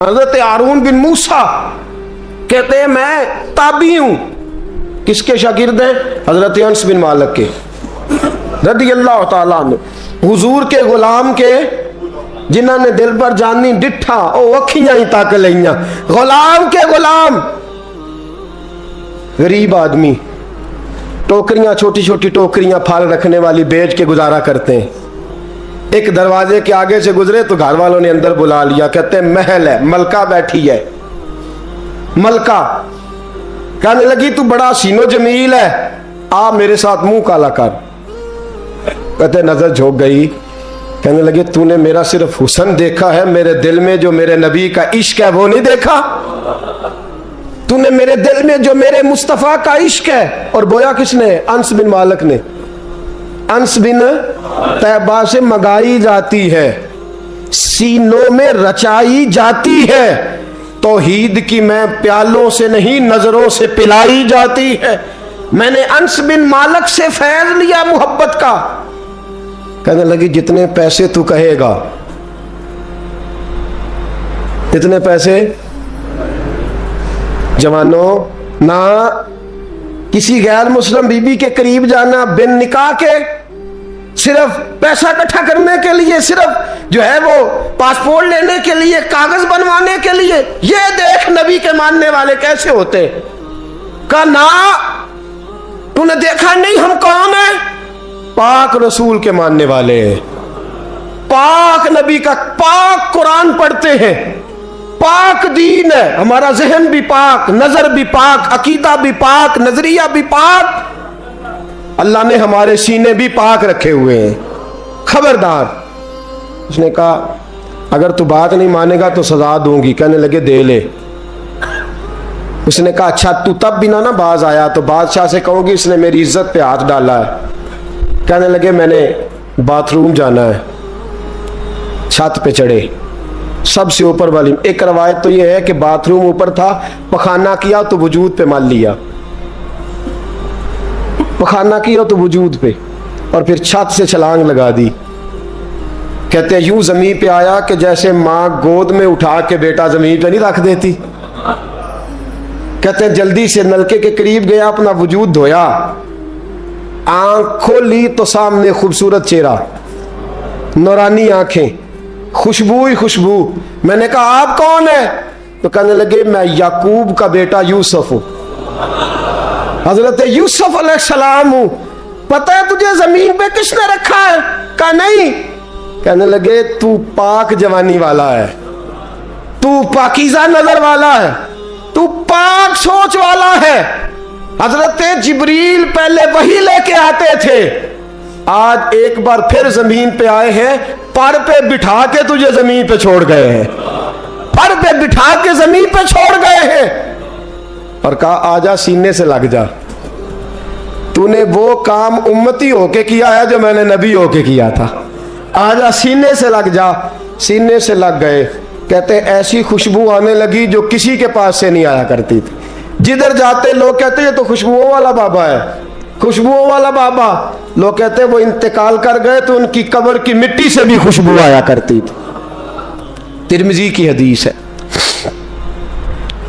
हजरत हारून बिन मूसा कहते हैं मैं ताबी हूं। किसके शागिर्द हैं? हजरत अंस बिन मालिक के रदियल्लाहु ताला अन्हु। हुजूर के गुलाम के जिन्होंने दिल पर जानी डिठा ओ अखियां ही तक लिया। गुलाम के गुलाम, गरीब आदमी, टोकरियां, छोटी छोटी टोकरियां फल रखने वाली बेच के गुजारा करते हैं। एक दरवाजे के आगे से गुजरे तो घर वालों ने अंदर बुला लिया। कहते हैं महल है, मलका बैठी है। मलका कहने लगी तू बड़ा सीनो जमील है, आ मेरे साथ मुंह काला कर। कहते नजर झोंक गई। कहने लगे तूने मेरा सिर्फ हुस्न देखा है, मेरे दिल में जो मेरे नबी का इश्क है वो नहीं देखा। तूने मेरे दिल में जो मेरे मुस्तफा का इश्क है। और बोया किसने? अंस बिन मालिक ने। अंस बिन तैबा से मंगाई जाती है, सीनों में रचाई जाती है। तौहीद की मैं प्यालों से नहीं नजरों से पिलाई जाती है। मैंने अंस बिन मालिक से फैज लिया मोहब्बत का। कहने लगी जितने पैसे तू कहेगा, इतने पैसे। जवानों, ना किसी गैर मुस्लिम बीबी के करीब जाना बिन निकाह के, सिर्फ पैसा इकट्ठा करने के लिए, सिर्फ जो है वो पासपोर्ट लेने के लिए, कागज बनवाने के लिए। ये देख नबी के मानने वाले कैसे होते। कहा ना, तूने देखा नहीं हम कौन है? पाक रसूल के मानने वाले, पाक नबी का पाक कुरान पढ़ते हैं, पाक दीन है हमारा, जहन भी पाक, नजर भी पाक, अकीदा भी पाक, नजरिया भी पाक। अल्लाह ने हमारे सीने भी पाक रखे हुए हैं। खबरदार। उसने कहा अगर तू बात नहीं मानेगा तो सजा दूंगी। कहने लगे दे ले। उसने कहा अच्छा तू तब भी ना बाज आया तो बादशाह से कहूंगी इसने मेरी इज्जत पे हाथ डाला है। कहने लगे मैंने बाथरूम जाना है। छत पे चढ़े, सबसे ऊपर वाली। एक रवायत तो यह है कि बाथरूम ऊपर था, पखाना किया तो वजूद पे मान लिया, पखाना किया तो वजूद पे, और फिर छत से छलांग लगा दी। कहते हैं यूं जमीन पे आया कि जैसे मां गोद में उठा के बेटा जमीन पे नहीं रख देती। कहते हैं जल्दी से नलके के करीब गया, अपना वजूद धोया, आंख खोली तो सामने खूबसूरत चेहरा, नौरानी आंखें, खुशबू ही खुशबू। मैंने कहा आप कौन है? तो कहने लगे मैं याकूब का बेटा यूसुफ हूं, हजरत यूसुफ अलैहिस्सलाम हूं। पता है तुझे जमीन पे किसने रखा है? कहा नहीं। कहने लगे तू पाक जवानी वाला है, तू पाकीज़ा नजर वाला है, तू पाक सोच वाला है। हजरत जिब्रील पहले वही लेके आते थे, आज एक बार फिर जमीन पे आए हैं, पर पे बिठा के तुझे जमीन पे छोड़ गए हैं, पर पे बिठा के जमीन पे छोड़ गए हैं। और कहा आजा सीने से लग जा, तूने वो काम उम्मती होके किया है जो मैंने नबी होके किया था। आजा सीने से लग जा। सीने से लग गए। कहते ऐसी खुशबू आने लगी जो किसी के पास से नहीं आया करती थी। जिधर जाते लोग कहते ये तो खुशबुओं वाला बाबा है, खुशबुओं वाला बाबा। लोग कहते वो इंतकाल कर गए तो उनकी कब्र की मिट्टी से भी खुशबू आया करती थी। तिरमिजी की हदीस है।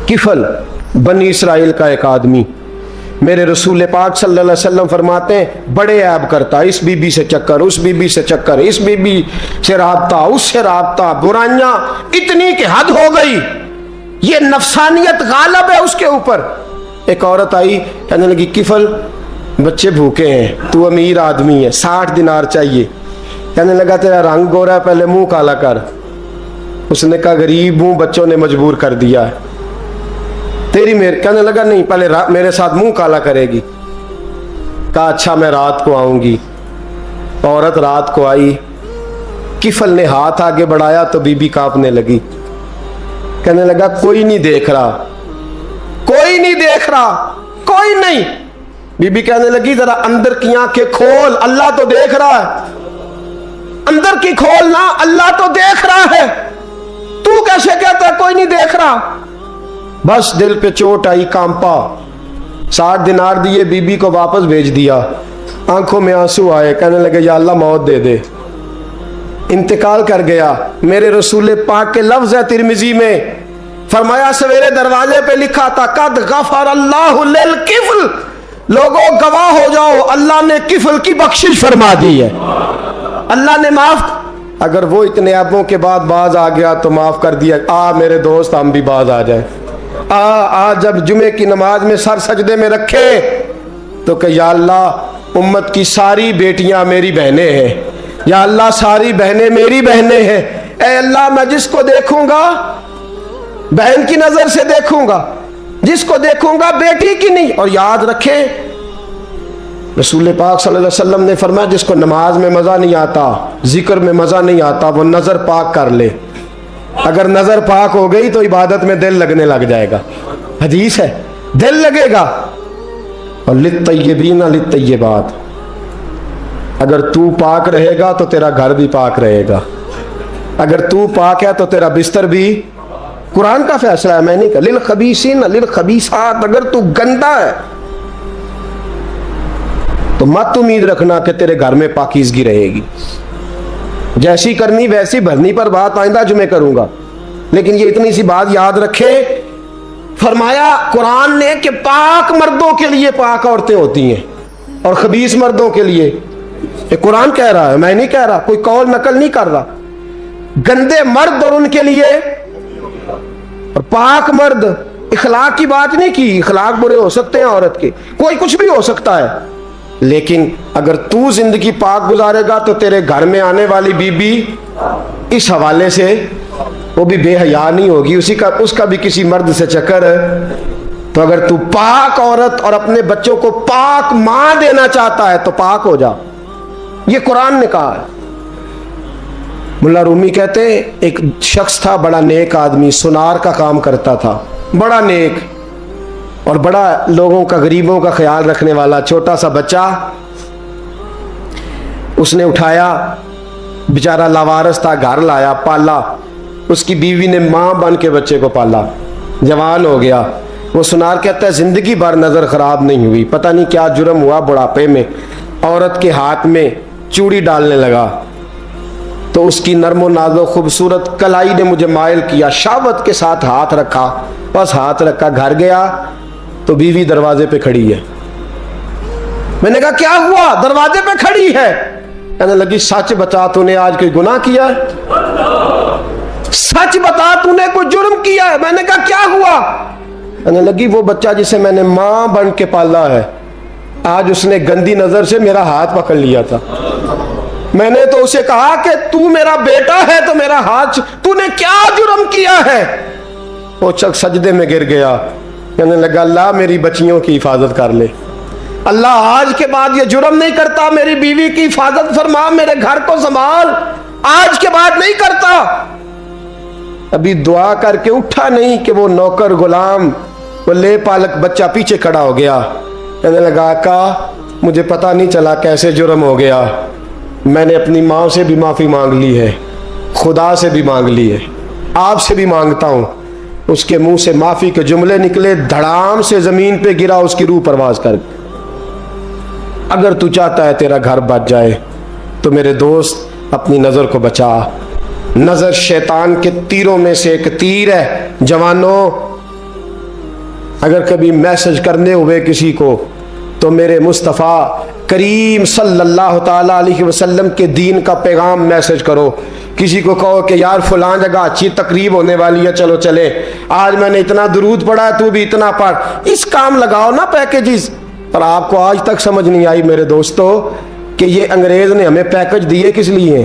किफल बनी इसराइल का एक आदमी, मेरे रसूल पाक सल्लल्लाहु अलैहि वसल्लम फरमाते हैं बड़े ऐब करता, इस बीबी से चक्कर, उस बीबी से चक्कर, इस बीबी से राबता, उससे राबता, बुराइयां इतनी कि हद हो गई, ये नफसानियत गालब है उसके ऊपर। एक औरत आई, कहने लगी किफल बच्चे भूखे हैं, तू अमीर आदमी है, 60 दिनार चाहिए। कहने लगा तेरा रंग गोरा है, पहले मुंह काला कर। उसने कहा गरीब हूं, बच्चों ने मजबूर कर दिया है, तेरी मेरे। कहने लगा नहीं, पहले मेरे साथ मुंह काला करेगी। कहा अच्छा मैं रात को आऊंगी। औरत रात को आई। किफल ने हाथ आगे बढ़ाया तो बीबी कांपने लगी। कहने लगा कोई नहीं देख रहा, कोई नहीं देख रहा, कोई नहीं। बीबी कहने लगी जरा अंदर की आंखें खोल, अल्लाह तो देख रहा है। अंदर की खोल ना, अल्लाह तो देख रहा है, तू कैसे कहता कोई नहीं देख रहा? बस दिल पे चोट आई, कांपा। 60 दिनार दिए, बीबी को वापस भेज दिया। आंखों में आंसू आए। कहने लगे या अल्लाह मौत दे दे। इंतकाल कर गया। मेरे रसूल पाक के लफ्ज है तिरमिजी में, फरमाया सवेरे दरवाजे पे लिखा था कद गफर अल्लाहु लिल किफल, लोगों गवाह हो जाओ अल्लाह ने किफल की बख्शिश फरमा दी है, अल्लाह ने माफ। अगर वो इतने ऐबों के बाद बाज आ गया तो माफ कर दिया। आ मेरे दोस्त हम भी बाज आ जाए। आ जब जुमे की नमाज में सर सजदे में रखे तो कह या अल्लाह उम्मत की सारी बेटियां मेरी बहनें हैं, या अल्लाह सारी बहनें मेरी बहनें हैं। ऐ अल्लाह मैं जिसको देखूंगा बहन की नजर से देखूंगा, जिसको देखूंगा बेटी की नहीं। और याद रखें रसूल पाक सल्लल्लाहु अलैहि वसल्लम ने फरमाया जिसको नमाज में मजा नहीं आता, जिक्र में मजा नहीं आता, वो नजर पाक कर ले। अगर नजर पाक हो गई तो इबादत में दिल लगने लग जाएगा। हदीस है, दिल लगेगा। और लित्तय्यबीन लित्तय्यबात, अगर तू पाक रहेगा तो तेरा घर भी पाक रहेगा, अगर तू पाक है तो तेरा बिस्तर भी। कुरान का फैसला है, मैं नहीं कहा। लिल खबीसीन लिल खबीसात, अगर तू गंदा है तो मत उम्मीद रखना कि तेरे घर में पाकीज़गी रहेगी। जैसी करनी वैसी भरनी पर बात आइंदा जुमे करूंगा, लेकिन ये इतनी सी बात याद रखे। फरमाया कुरान ने कि पाक मर्दों के लिए पाक औरतें होती हैं और खबीस मर्दों के लिए। ये कुरान कह रहा है, मैं नहीं कह रहा, कोई कौल नकल नहीं कर रहा। गंदे मर्द और उनके लिए और पाक मर्द। इखलाक की बात नहीं की, इखलाक बुरे हो सकते हैं औरत के, कोई कुछ भी हो सकता है, लेकिन अगर तू जिंदगी पाक गुजारेगा तो तेरे घर में आने वाली बीबी इस हवाले से वो भी बेहया नहीं होगी, उसका भी किसी मर्द से चक्कर है। तो अगर तू पाक औरत और अपने बच्चों को पाक मां देना चाहता है तो पाक हो जा, ये कुरान ने कहा है। मुल्ला रूमी कहते हैं एक शख्स था, बड़ा नेक आदमी, सुनार का काम करता था, बड़ा नेक और बड़ा लोगों का, गरीबों का ख्याल रखने वाला। छोटा सा बच्चा उसने उठाया, बेचारा लावारस था, घर लाया, पाला। उसकी बीवी ने मां बन के बच्चे को पाला, जवान हो गया। वो सुनार कहता है जिंदगी भर नजर खराब नहीं हुई, पता नहीं क्या जुर्म हुआ, बुढ़ापे में औरत के हाथ में चूड़ी डालने लगा तो उसकी नरमो नाजो खूबसूरत कलाई ने मुझे मायल किया, शावत के साथ हाथ रखा, बस हाथ रखा, घर गया तो बीवी दरवाजे पे खड़ी है। मैंने कहा क्या हुआ, दरवाजे पे खड़ी है? कहने लगी सच बता तूने आज कोई गुनाह किया है, सच बता तूने कोई जुर्म किया है। मैंने कहा क्या हुआ? कहने लगी वो बच्चा जिसे मैंने मां बन के पाला है, आज उसने गंदी नजर से मेरा हाथ पकड़ लिया था। मैंने तो उसे कहा कि तू मेरा बेटा है तो मेरा हाथ, तूने क्या जुर्म किया है? वो शख्स सजदे में गिर गया, कहने लगा अल्लाह मेरी बच्चियों की हिफाजत कर ले, अल्लाह आज के बाद ये जुर्म नहीं करता, मेरी बीवी की हिफाजत फरमा, मेरे घर को संभाल, आज के बाद नहीं करता। अभी दुआ करके उठा नहीं कि वो नौकर गुलाम, वो ले पालक बच्चा पीछे खड़ा हो गया। कहने लगा आका मुझे पता नहीं चला कैसे जुर्म हो गया, मैंने अपनी माँ से भी माफ़ी मांग ली है, खुदा से भी मांग ली है, आपसे भी मांगता हूँ। उसके मुंह से माफ़ी के जुमले निकले, धड़ाम से ज़मीन पे गिरा, उसकी रूह परवाज कर। अगर तू चाहता है तेरा घर बच जाए तो मेरे दोस्त अपनी नज़र को बचा। नज़र शैतान के तीरों में से एक तीर है। जवानों अगर कभी मैसेज करने हुए किसी को तो मेरे मुस्तफ़ा करीम सल्लल्लाहु ताला अलैहि वसल्लम के दीन का पैगाम मैसेज करो। किसी को कहो कि यार फलां जगह अच्छी तकरीब होने वाली है, चलो चले, आज मैंने इतना दुरूद पढ़ा है, तू भी इतना पढ़, इस काम लगाओ ना पैकेजेस। पर आपको आज तक समझ नहीं आई मेरे दोस्तों कि ये अंग्रेज ने हमें पैकेज दिए किस लिए?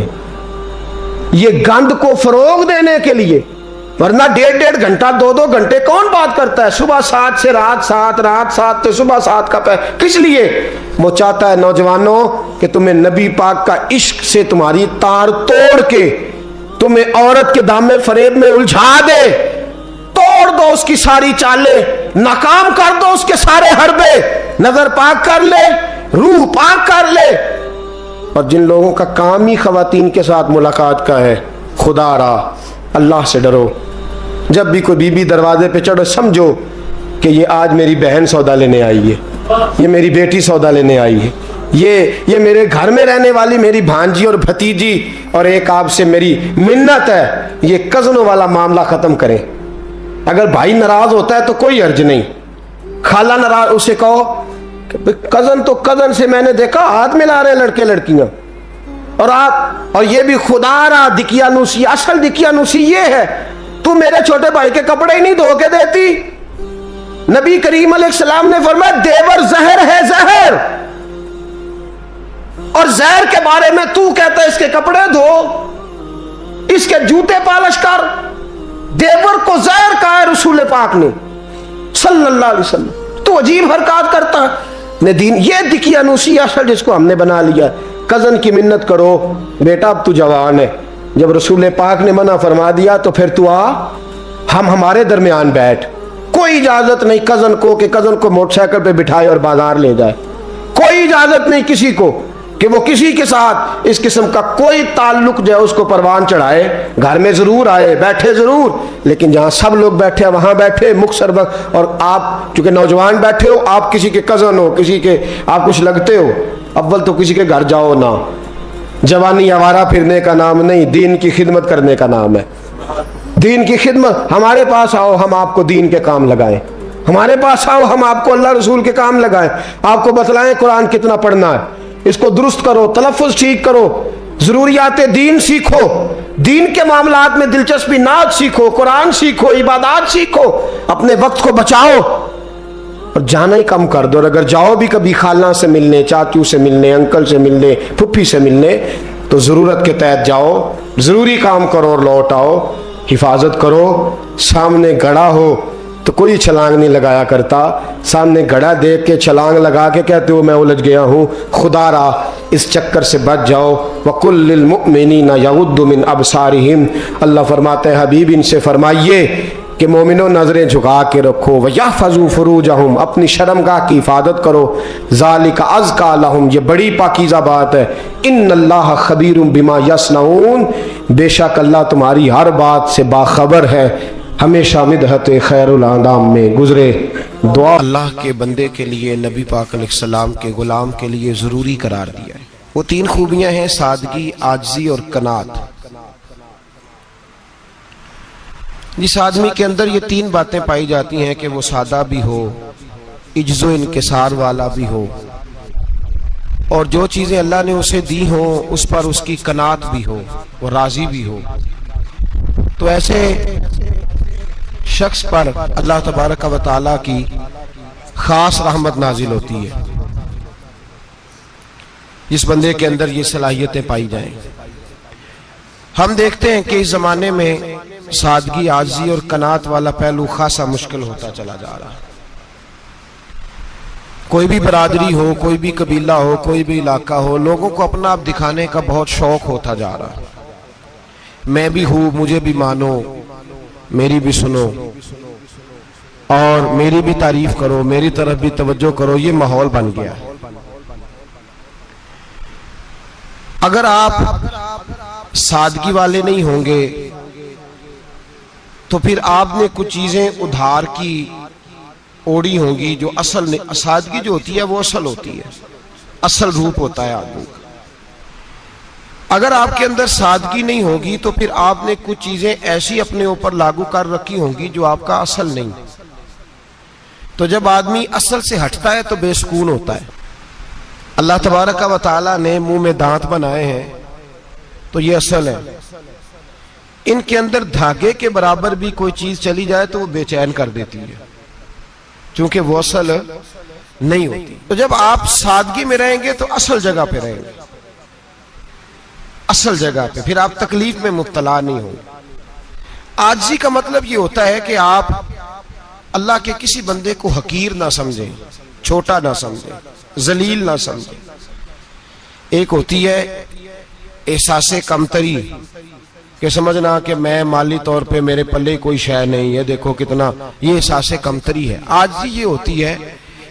ये गंद को फरोग देने के लिए, वरना 1.5 घंटा 2-2 घंटे कौन बात करता है? सुबह 7 से रात 7, रात 7 से सुबह 7 का किस लिए? वो चाहता है नौजवानों कि तुम्हें नबी पाक का इश्क से तुम्हारी तार तोड़ के तुम्हें औरत के दामे फरेब में उलझा दे, तोड़ दो उसकी सारी चालें, नाकाम कर दो उसके सारे हरबे, नजर पाक कर ले, रूह पाक कर ले। और जिन लोगों का काम ही खवातीन के साथ मुलाकात का है, खुदा रहा अल्लाह से डरो। जब भी कोई बीबी दरवाजे पे चढ़ो समझो कि ये आज मेरी बहन सौदा लेने आई है, ये मेरी बेटी सौदा लेने आई है, ये मेरे घर में रहने वाली मेरी भांजी और भतीजी, और एक आपसे मेरी मिन्नत है, ये कज़नों वाला मामला ख़त्म करें। अगर भाई नाराज होता है तो कोई अर्ज नहीं, खाला नाराज, उसे कहो कज़न तो कज़न से मैंने देखा हाथ मिला रहे लड़के लड़कियां, और आप, और ये भी खुदा रहा दिकियानुसी, असल दिकियानुसी ये है, तू मेरे छोटे भाई के कपड़े ही नहीं धो के देती। नबी करीम अलैहिस्सलाम ने फरमाया देवर जहर है, जहर, और जहर के बारे में तू कहता है इसके कपड़े धो, इसके जूते पालिश कर। देवर को जहर कहा है रसूल पाक ने सल्लल्लाहु अलैहि वसल्लम। तो अजीब हरकत करता है दीन, ये दिकियानुसी असल जिसको हमने बना लिया। कजन की मिन्नत करो, बेटा अब तू जवान है, जब रसूल पाक ने मना फरमा दिया तो फिर तू आ, हम हमारे दरमियान बैठ। कोई इजाजत नहीं कजन को कि कजन को मोटरसाइकिल पे बिठाए और बाजार ले जाए, कोई इजाजत नहीं किसी को कि वो किसी के साथ इस किस्म का कोई ताल्लुक जो है उसको परवान चढ़ाए। घर में जरूर आए, बैठे जरूर, लेकिन जहां सब लोग बैठे वहां बैठे मुख्तसर वक्त। और आप चूंकि नौजवान बैठे हो, आप किसी के कजन हो, किसी के आप कुछ लगते हो, अव्वल तो किसी के घर जाओ ना। जवानी आवारा फिरने का नाम नहीं, दीन की खिदमत करने का नाम है। दीन की खिदमत, हमारे पास आओ, हम आपको दीन के काम लगाएं। हमारे पास आओ, हम आपको अल्लाह रसूल के काम लगाएं, आपको बतलाएं कुरान कितना पढ़ना है, इसको दुरुस्त करो, तलफ़ुज़ ठीक करो, जरूरियात दीन सीखो, दीन के मामलात में दिलचस्पी, नात सीखो, कुरान सीखो, इबादत सीखो, अपने वक्त को बचाओ और जाना ही कम कर दो। और अगर जाओ भी कभी खाला से मिलने, चाचू से मिलने, अंकल से मिलने, फुफ्फी से मिलने, तो ज़रूरत के तहत जाओ, ज़रूरी काम करो और लौट आओ। हिफाजत करो, सामने गड़ा हो तो कोई छलांग नहीं लगाया करता, सामने गड़ा देख के छलांग लगा के कहते हो मैं उलझ गया हूँ। खुदा रहा इस चक्कर से बच जाओ। वकुल लिल मुमिनीना यगुद्दु मिन अबसारिहिम, अल्लाह फरमाते हैं हबीब इनसे फरमाइए कि मोमिनो नजरें झुका के रखो। वयहफज़ू फुरूजहुम, अपनी शर्मगाह की हिफाजत करो। ज़ालिका अज़का लहुम, ये बड़ी पाकीज़ा बात है। इन्नल्लाह खबीरुम बिमा यस्नऊन, बेशक अल्लाह तुम्हारी हर बात से बाखबर है। हमेशा मिदहत खैरुल आदाम में गुजरे दुआ अल्लाह के बंदे के लिए, नबी पाक अलैहिस्सलाम के गुलाम के लिए ज़रूरी करार दिया है। वो तीन खूबियां हैं, सादगी, आजिज़ी और कनात। जिस आदमी के अंदर ये तीन बातें पाई जाती हैं कि वो सादा भी हो, इज्जो इनकिसार वाला भी हो, और जो चीज़ें अल्लाह ने उसे दी हो उस पर उसकी कनात भी हो, वो राजी भी हो, तो ऐसे शख्स पर अल्लाह तबारक व तआला की खास रहमत नाजिल होती है। जिस बंदे के अंदर ये सलाहियतें पाई जाएं। हम देखते हैं कि इस जमाने में सादगी, आजी और कनात वाला पहलू खासा मुश्किल होता चला जा रहा है। कोई भी बरादरी हो, कोई भी कबीला हो, कोई भी इलाका हो, लोगों को अपना आप दिखाने का बहुत शौक होता जा रहा है। मैं भी हूं, मुझे भी मानो, मेरी भी सुनो और मेरी भी तारीफ करो, मेरी तरफ भी तवज्जो करो, ये माहौल बन गया है। अगर आप सादगी वाले नहीं होंगे तो फिर आपने कुछ चीजें उधार की ओढ़ी होंगी जो असल नहीं। सादगी जो होती है वो असल होती है, असल रूप होता है आदमी का। अगर आपके अंदर सादगी नहीं होगी तो फिर आपने कुछ चीजें ऐसी अपने ऊपर लागू कर रखी होंगी जो आपका असल नहीं। तो जब आदमी असल से हटता है तो बेसुकून होता है। अल्लाह तबारक व तआला ने मुंह में दांत बनाए हैं तो ये असल है। इनके अंदर धागे के बराबर भी कोई चीज चली जाए तो वो बेचैन कर देती है, क्योंकि वो असल नहीं होती। तो जब आप सादगी में रहेंगे तो असल जगह पे रहेंगे, असल जगह पे, फिर आप तकलीफ में मुब्तला नहीं होंगे। आजिज़ी का मतलब ये होता है कि आप अल्लाह के किसी बंदे को हकीर ना समझें, छोटा ना समझें, जलील ना समझें। एक होती है एहसासे कमतरी कि समझना कि मैं माली तौर पे मेरे पल्ले कोई शय नहीं है, देखो कितना, ये एहसासे कमतरी है। आजिज़ी ये होती है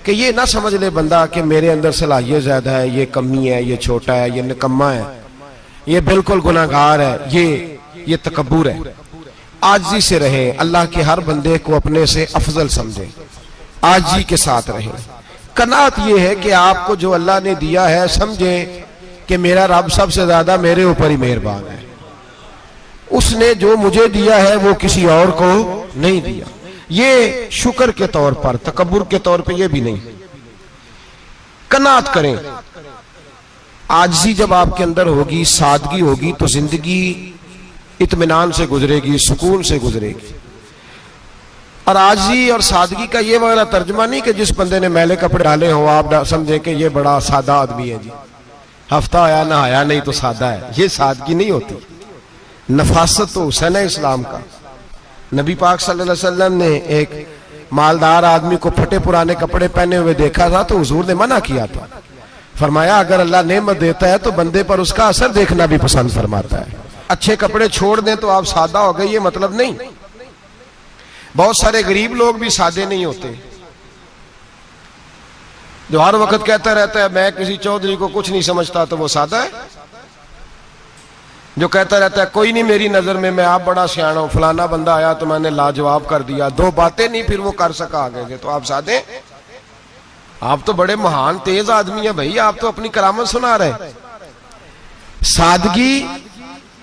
कि ये ना समझ ले बंदा कि मेरे अंदर सलाहियत ज्यादा है, ये कमी है, ये छोटा है, ये निकम्मा है, ये बिल्कुल गुनाहगार है, ये तकब्बुर है। आजिज़ी से रहें, अल्लाह के हर बंदे को अपने से अफजल समझें, आजिज़ी के साथ रहें, कनात ये है कि आपको जो अल्लाह ने दिया है समझें कि मेरा रब सबसे ज्यादा मेरे ऊपर ही मेहरबान है, उसने जो मुझे दिया है वो किसी और को नहीं दिया। ये शुक्र के तौर पर, तकब्बुर के तौर पे ये भी नहीं। कनात करें। आजिज़ी जब आपके अंदर होगी, सादगी होगी, तो जिंदगी इत्मीनान से गुजरेगी, सुकून से गुजरेगी। और आजिज़ी और सादगी का ये वाला तर्जुमा नहीं कि जिस बंदे ने मैले कपड़े डाले हो आप समझे कि ये बड़ा सादा आदमी है जी, हफ्ता आया ना आया नहीं तो सादा है। ये सादगी नहीं होती। नफासत तो हुसैन है इस्लाम का। नबी पाक सल्लल्लाहु अलैहि वसल्लम ने एक मालदार आदमी को फटे पुराने कपड़े पहने हुए देखा था तो हुजूर ने मना किया था। फरमाया अगर अल्लाह नेमत देता है तो बंदे पर उसका असर देखना भी पसंद फरमाता है। अच्छे कपड़े छोड़ दें तो आप सादा हो गए, ये मतलब नहीं। बहुत सारे गरीब लोग भी सादे नहीं होते, जो हर वक्त कहता रहता है मैं किसी चौधरी को कुछ नहीं समझता, तो वो सादा है। जो कहता रहता है कोई नहीं मेरी नजर में, मैं आप बड़ा सियाना हूं, फलाना बंदा आया तो मैंने लाजवाब कर दिया, दो बातें नहीं फिर वो कर सका आगे से, तो आप सादे? आप तो बड़े महान तेज आदमी है भाई, आप तो अपनी करामत सुना रहे।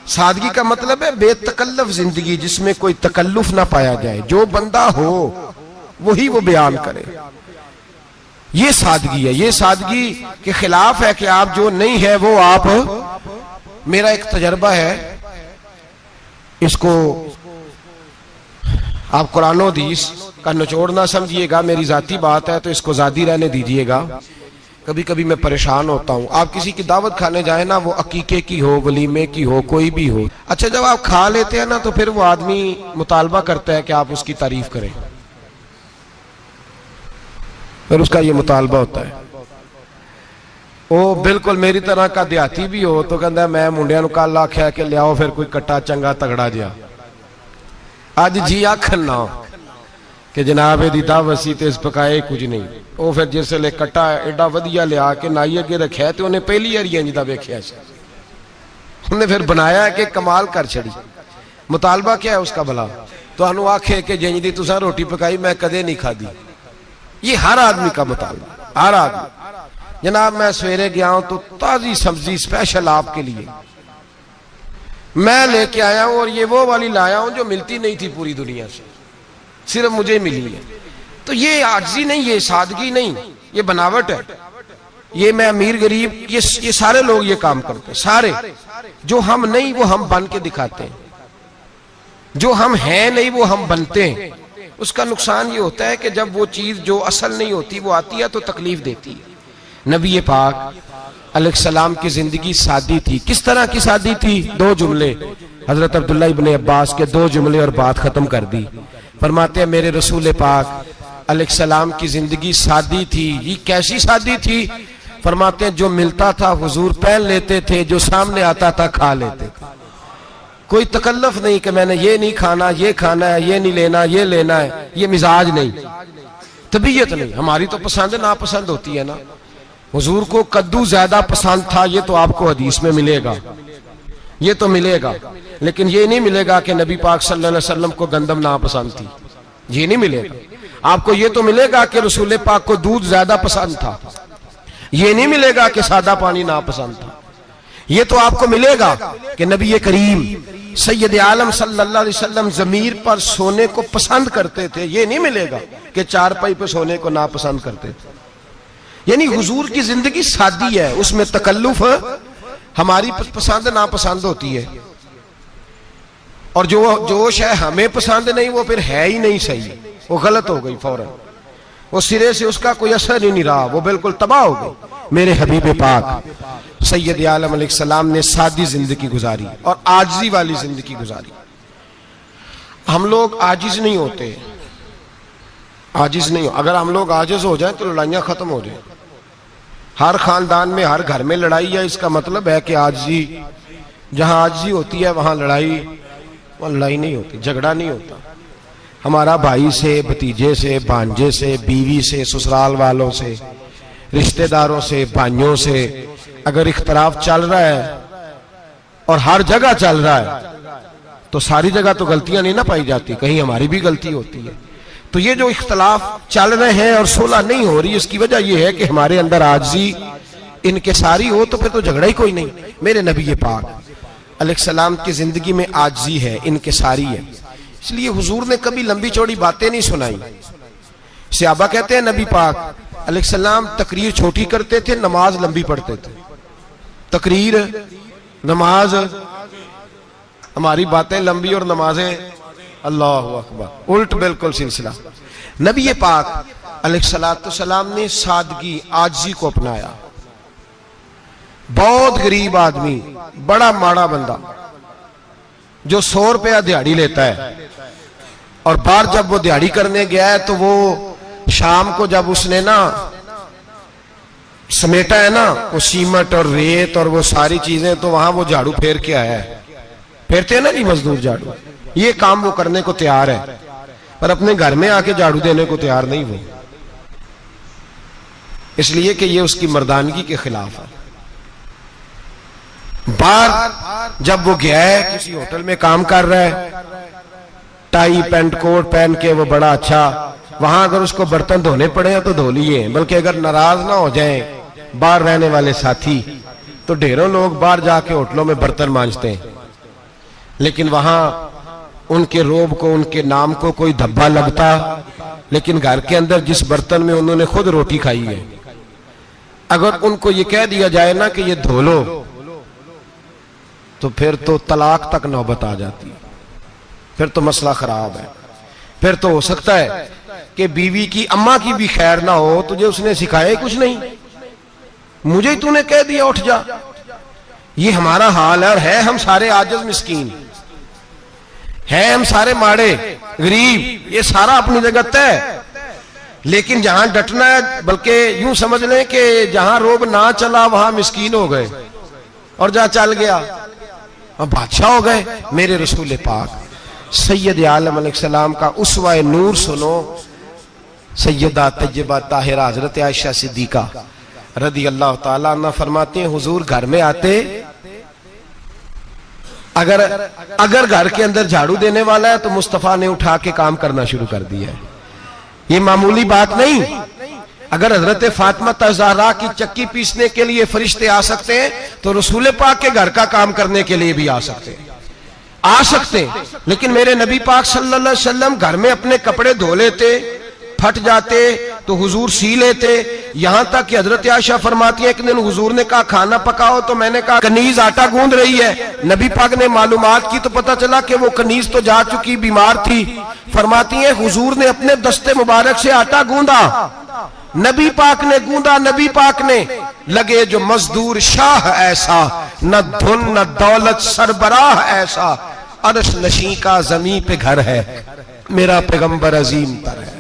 सादगी का मतलब है बेतकल्लफ जिंदगी, जिसमें कोई तकल्लुफ ना पाया जाए। जो बंदा हो वही वो बयान करे, ये सादगी है। ये सादगी के खिलाफ है कि आप जो नहीं है वो आप। मेरा एक तजर्बा है, इसको आप कुरान और हदीस का निचोड़ ना समझिएगा, मेरी जाती बात है तो इसको जादी रहने दीजिएगा। कभी कभी मैं परेशान होता हूं। आप किसी की दावत खाने जाए ना, वो अकीके की हो, वलीमे की हो, कोई भी हो, अच्छा जब आप खा लेते हैं ना तो फिर वो आदमी मुतालबा करता है कि आप उसकी तारीफ करें, फिर उसका ये मुतालबा होता है। वो बिल्कुल मेरी तरह का देहाती भी हो तो कहता है मैं मुंडिया नूं कल आख्या कि लियाओ फिर कोई कट्टा चंगा तगड़ा जिहा, अज जी आखन ना कि जनाब एदी दावत सी ते इस पकाए कुछ नहीं। वो फिर जिसले कट्टा एडा वधिया लिया के नाई अगे रखिया तो उन्हें पहली बारी इंज दा वेखिया सी, उन्हें फिर बनाया कि कमाल कर छड़ी। मुतालबा क्या है उसका भला? तुहानू आखे कि जिंज दी तुसां रोटी पकाई मैं कदे नहीं खादी। ये हर आदमी का मुतालबा, हर आदमी। जनाब मैं सवेरे गया हूं तो ताजी सब्जी स्पेशल आपके लिए मैं लेके आया हूं, और ये वो वाली लाया हूं जो मिलती नहीं थी पूरी दुनिया से, सिर्फ मुझे मिली है। तो ये आजिज़ी नहीं, ये सादगी नहीं, ये बनावट है। ये मैं अमीर गरीब, ये सारे लोग ये काम करते हैं। सारे जो हम नहीं वो हम बन के दिखाते हैं, जो हम हैं नहीं वो हम बनते हैं। उसका नुकसान ये होता है कि जब वो चीज जो असल नहीं होती वो आती है तो तकलीफ देती है। नबी पाक अलैहिस्सलाम की जिंदगी सादी थी। किस तरह की सादी थी? दो जुमले, हजरत अब्दुल्ला इब्ने अब्बास के दो जुमले और बात खत्म कर दी। फरमाते हैं मेरे रसूल पाक अलैहिस्सलाम की जिंदगी सादी थी। ये कैसी सादी थी? फरमाते हैं जो मिलता था हुजूर पहन लेते थे, जो सामने आता था खा लेते थे। कोई तकल्लुफ नहीं कि मैंने ये नहीं खाना, ये खाना है, ये नहीं लेना, ये लेना है। ये मिजाज नहीं, तबीयत नहीं। हमारी तो पसंद नापसंद होती है ना। हुजूर को कद्दू ज्यादा पसंद था, ये तो आपको हदीस में मिलेगा, ये तो मिलेगा। लेकिन ये नहीं मिलेगा कि नबी पाक सल्लल्लाहु अलैहि वसल्लम को गंदम नापसंद थी, ये नहीं मिलेगा। आपको ये तो मिलेगा कि रसूल पाक को दूध ज्यादा पसंद था, ये नहीं मिलेगा कि सादा पानी नापसंद था। ये तो आपको मिलेगा कि नबी करीम सैयद आलम सल्लल्लाहु अलैहि वसल्लम जमीर पर सोने को पसंद करते थे। ये नहीं मिलेगा कि चारपाई पर सोने को नापसंद करते थे। यानी हुजूर की जिंदगी सादी है, उसमें तकल्लुफ हमारी पसंद नापसंद होती है, और जो जोश है हमें पसंद नहीं वो फिर है ही नहीं सही, वो गलत हो गई फौरन, वो सिरे से उसका कोई असर ही नहीं रहा, वो बिल्कुल तबाह हो गई। मेरे हबीब पाक सैयद आलम अलैहिस्सलाम ने सादी जिंदगी गुजारी और आजिज़ी वाली जिंदगी गुजारी। हम लोग आजिज नहीं होते, आजिज नहीं हो। अगर हम लोग आजिज हो जाए तो लड़ाइयां खत्म हो जाए। हर खानदान में हर घर में लड़ाई है, इसका मतलब है कि आजिज़ी, जहां आजिज़ी होती है वहां लड़ाई नहीं होती, झगड़ा नहीं होता। हमारा भाई से, भतीजे से, भांजे से, बीवी से, ससुराल वालों से, रिश्तेदारों से, भाइयों से अगर इख्तलाफ चल रहा है और हर जगह चल रहा है तो सारी जगह तो गलतियां नहीं ना पाई जाती, कहीं हमारी भी गलती होती है। तो ये जो इख्तलाफ चल रहे हैं और सुलह नहीं हो रही, इसकी वजह यह है कि हमारे अंदर आजिज़ी इनकिसारी हो, तो फिर तो झगड़ा ही कोई नहीं। मेरे नबी पाक अलैहिस्सलाम की जिंदगी में आजिज़ी है, इनकिसारी है, इसलिए हुजूर ने कभी लंबी चौड़ी बातें नहीं सुनाई। सहाबा कहते हैं नबी पाक अलैहिस्सलाम तकरीर छोटी करते थे, नमाज लंबी पढ़ते थे। तकरीर, नमाज, हमारी बातें लंबी और नमाजें अल्लाह अकबर, उल्ट बिल्कुल सिलसिला। नबी पाक अलैहिस्सलाम ने सादगी, आजिज़ी को अपनाया। बहुत गरीब आदमी, बड़ा माड़ा बंदा जो 100 रुपया दिहाड़ी लेता है, और बाहर जब वो दिहाड़ी करने गया है तो वो शाम को जब उसने ना समेटा है ना वो सीमेंट और रेत और वो सारी चीजें, तो वहां वो झाड़ू फेर के आया है। फेरते हैं ना जी मजदूर झाड़ू, ये काम वो करने को तैयार है, पर अपने घर में आके झाड़ू देने को तैयार नहीं हुए, इसलिए कि ये उसकी मर्दानगी के खिलाफ है। बाहर जब वो गया है, किसी होटल में काम कर रहा है, टाई पैंट कोट पहन के वो बड़ा अच्छा, वहां अगर उसको बर्तन धोने पड़े तो धो लिए, बल्कि अगर नाराज ना हो जाए बाहर रहने वाले साथी, तो ढेरों लोग बाहर जाके होटलों में बर्तन मांजते हैं, लेकिन वहां उनके रोब को, उनके नाम को कोई धब्बा लगता, लेकिन घर के अंदर जिस बर्तन में उन्होंने खुद रोटी खाई है, अगर उनको ये कह दिया जाए ना कि ये धो लो, तो फिर तो तलाक तक नौबत आ जाती है, फिर तो मसला खराब है। फिर तो हो सकता है कि बीवी की अम्मा की भी खैर ना हो, तुझे उसने सिखाया कुछ नहीं, मुझे ही तूने कह दिया उठ जा। ये हमारा हाल है, और है हम सारे आजिज़ मिस्कीन, है हम सारे माड़े गरीब, ये सारा अपनी जगह तय, लेकिन जहां डटना है, बल्कि यूं समझ लें कि जहां रोब ना चला वहां मिस्कीन हो गए, और जहां चल गया अब बादशाह हो गए। मेरे रसूल पाक सैयद आलम अलैहिस्सलाम का उसवा नूर सुनो, सैयदा तैयबा ताहिरा हजरत आयशा सिद्दीका रदी अल्लाह ताला अन्हा फरमाती हैं, हुजूर घर में आते, अगर घर के अंदर झाड़ू देने वाला है तो मुस्तफा ने उठा के काम करना शुरू कर दिया है। ये मामूली बात नहीं, अगर हजरत फातिमा ज़हरा की चक्की पीसने के लिए फरिश्ते आ सकते हैं, तो रसूल पाक के घर का काम करने के लिए भी आ सकते हैं, लेकिन मेरे नबी पाक सल्लल्लाहु अलैहि वसल्लम घर में अपने कपड़े धो लेते, फट जाते तो हुजूर सी लेते। यहां तक कि हजरत आयशा फरमाती है, एक दिन हुजूर ने कहा खाना पकाओ, तो मैंने कहा कनीज आटा गूंद रही है। नबी पाक ने मालूमात की तो पता चला कि वो कनीज तो जा चुकी, बीमार थी। फरमाती है हुजूर ने अपने दस्ते मुबारक से आटा गूंदा, नबी पाक ने गूंदा, नबी पाक ने लगे जो मजदूर शाह ऐसा, न धुन न दौलत सरबराह ऐसा, अर्श नशी का जमी पे घर है, मेरा पैगंबर अजीम तर है।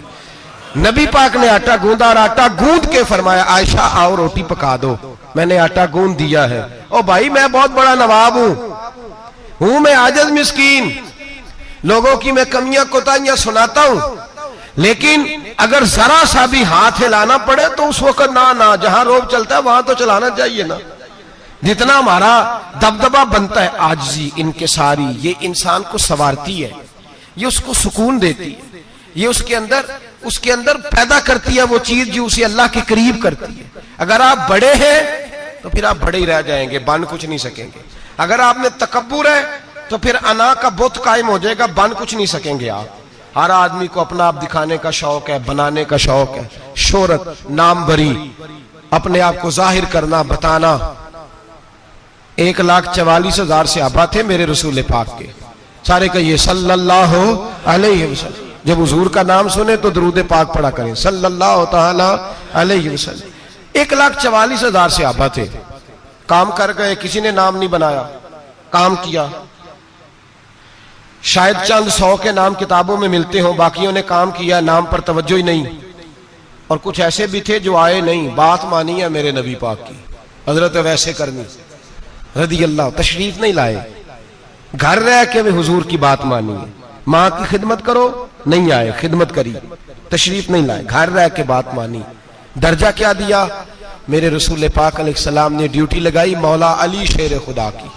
नबी पाक ने आटा गूंदा, और आटा गूंद के फरमाया आयशा आओ रोटी पका दो, मैंने आटा गूंद दिया है। ओ भाई मैं बहुत बड़ा नवाब हूं मैं आजिज़ मिस्कीन, लोगों की मैं कमियां कोताहियां सुनाता हूं, लेकिन अगर जरा सा भी हाथ हिलाना पड़े तो उस वक्त ना जहां रोब चलता है वहां तो चलाना चाहिए ना। जितना हमारा दबदबा बनता है, आजिज़ी इनकिसारी, ये इंसान को संवारती है, ये उसको सुकून देती है, ये उसके अंदर पैदा करती है वो चीज जो उसे अल्लाह के करीब करती है। अगर आप बड़े हैं तो फिर आप बड़े ही रह जाएंगे, बन कुछ नहीं सकेंगे। अगर आप में तकब्बुर है तो फिर अना का बुत कायम हो जाएगा, बन कुछ नहीं सकेंगे आप। हर आदमी को अपना आप दिखाने का शौक है, बनाने का शौक है, शोहरत, नाम बरी, अपने आप को जाहिर करना, बताना। 1,44,000 सहाबा थे मेरे रसूल पाक के, सारे कहिए सल्लल्लाहु अलैहि वसल्लम। जब हुजूर का नाम सुने तो दरूद पाक पढ़ा करें सल्लल्लाहु तआला अलैहि वसल्लम। 1,44,000 सहाबा थे, काम कर गए, किसी ने नाम नहीं बनाया, काम किया। शायद चंद 100 के नाम किताबों में मिलते हों, बाकियों ने काम किया, नाम पर तवज्जो ही नहीं। और कुछ ऐसे भी थे जो आए नहीं, बात मानी है मेरे नबी पाक की, हजरत वैसे करनी रदी अल्लाह, तशरीफ नहीं लाए, घर रह के भी हुजूर की बात मानी है। माँ की खिदमत करो, नहीं आए, खिदमत करी, तशरीफ नहीं लाए, घर रह के बात मानी। दर्जा क्या दिया मेरे रसूल पाक अलैहिस्सलाम ने? ड्यूटी लगाई मौला अली शेर खुदा की,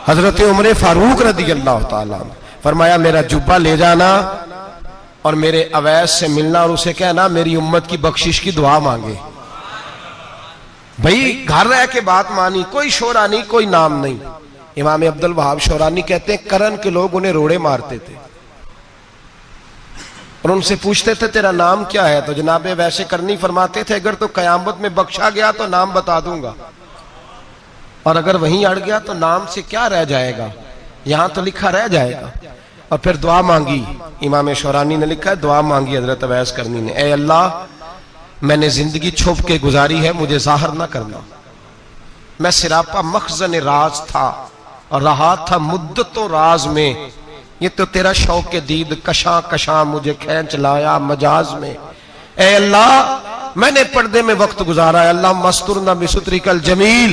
हजरत उमर फारूक रदी अल्लाह ताला, फरमाया मेरा जुब्बा ले जाना, और मेरे अवैस से मिलना और उसे कहना मेरी उम्मत की बख्शिश की दुआ मांगे। भाई घर रह के बात मानी, कोई शोरा नहीं, कोई नाम नहीं। इमाम अब्दुल वहाब शोरानी कहते हैं करन के लोग उन्हें रोड़े मारते थे और उनसे पूछते थे तेरा नाम क्या है, तो जनाबे वैसे करनी फरमाते थे अगर तो कयामत में बख्शा गया तो नाम बता दूंगा, और अगर वहीं अड़ गया तो नाम से क्या रह जाएगा, यहां तो लिखा रह जाएगा। और फिर दुआ मांगी। इमाम शोरानी ने लिखा है दुआ मांगी हजरत अवैस करनी ने, ए अल्लाह मैंने जिंदगी छुप के गुजारी है, मुझे जाहिर ना करना। मैं सिरापा मखजन राज था और रहा था मुद्दतों राज में, ये तो तेरा शौक के दीद कशा कशा मुझे खींच लाया मजाज में। ए अल्लाह मैंने पर्दे में वक्त गुजारा है, अल्लाह मस्तुरना बिसुतरिकल जमील।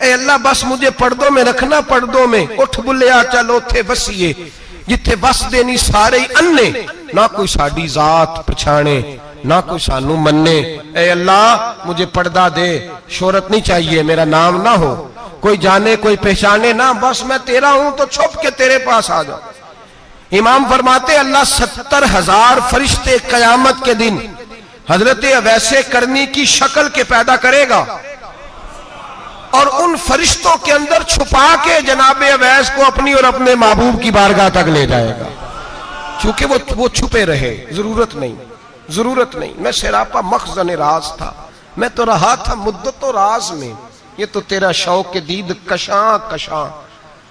ए अल्लाह बस मुझे पर्दों में रखना, पर्दों में उठ बुलिया चल उथे वसीए, जिथे बस देनी सारे ही अन्ने, ना कोई साडी जात पछाणे ना कोई सानू मन्ने। ए अल्लाह मुझे पर्दा दे, शोहरत नहीं चाहिए, मेरा नाम ना हो, कोई जाने कोई पहचाने ना, बस मैं तेरा हूं तो छुप के तेरे पास आ जाओ। इमाम फरमाते अल्लाह 70,000 फरिश्ते कयामत के दिन हजरत अवैसे करनी की शक्ल के पैदा करेगा और उन फरिश्तों के अंदर छुपा के जनाबे अवैस को अपनी और अपने महबूब की बारगाह तक ले जाएगा, चूंकि वो छुपे रहे। जरूरत नहीं, मैं सिरापा मखजन राज था, मैं तो रहा था मुद्दतों राज में, ये तो तेरा शौक के दीद कशा कशा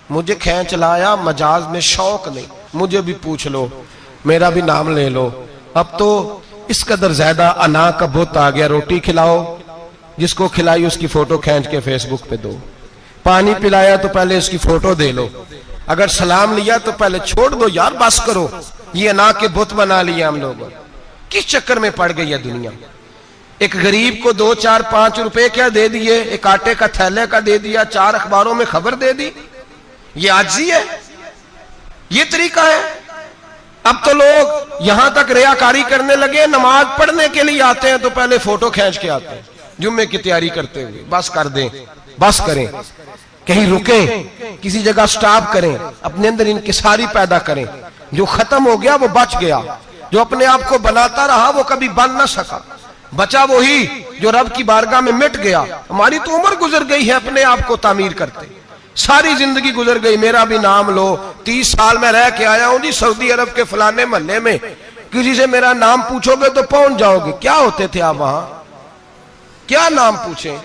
मुझे खींच लाया मजाज में। शौक नहीं, मुझे भी पूछ लो, मेरा भी नाम ले लो। अब तो इस कदर ज्यादा अना का बुत आ गया, रोटी खिलाओ, जिसको खिलाई उसकी फोटो खींच के फेसबुक पे दो, पानी पिलाया तो पहले उसकी फोटो दे लो, अगर सलाम लिया तो पहले छोड़ दो यार, बस करो। ये अना के बुत बना लिए हम लोग, किस चक्कर में पड़ गई है दुनिया। एक गरीब को 2, 4, 5 रुपए क्या दे दिए, एक आटे का थैले का दे दिया, 4 अखबारों में खबर दे दी, ये आजी है, ये तरीका है। अब तो लोग यहां तक रियाकारी करने लगे, नमाज पढ़ने के लिए आते हैं तो पहले फोटो खींच के आते हैं, जुम्मे की तैयारी करते हुए। बस कर दें, बस करें, कहीं रुके, किसी जगह स्टॉप करें, अपने अंदर इंकिसारी पैदा करें। जो खत्म हो गया वो बच गया, जो अपने आप को बनाता रहा वो कभी बन ना सका। बचा वही जो रब की बारगाह में मिट गया। हमारी तो उम्र गुजर गई है अपने आप को तामीर करते, सारी जिंदगी गुजर गई। मेरा भी नाम लो, 30 साल में रह के आया हूं जी सऊदी अरब के फलाने मोहल्ले में, किसी से मेरा नाम पूछोगे तो पहुंच जाओगे। क्या होते थे आप वहां, क्या नाम पूछे,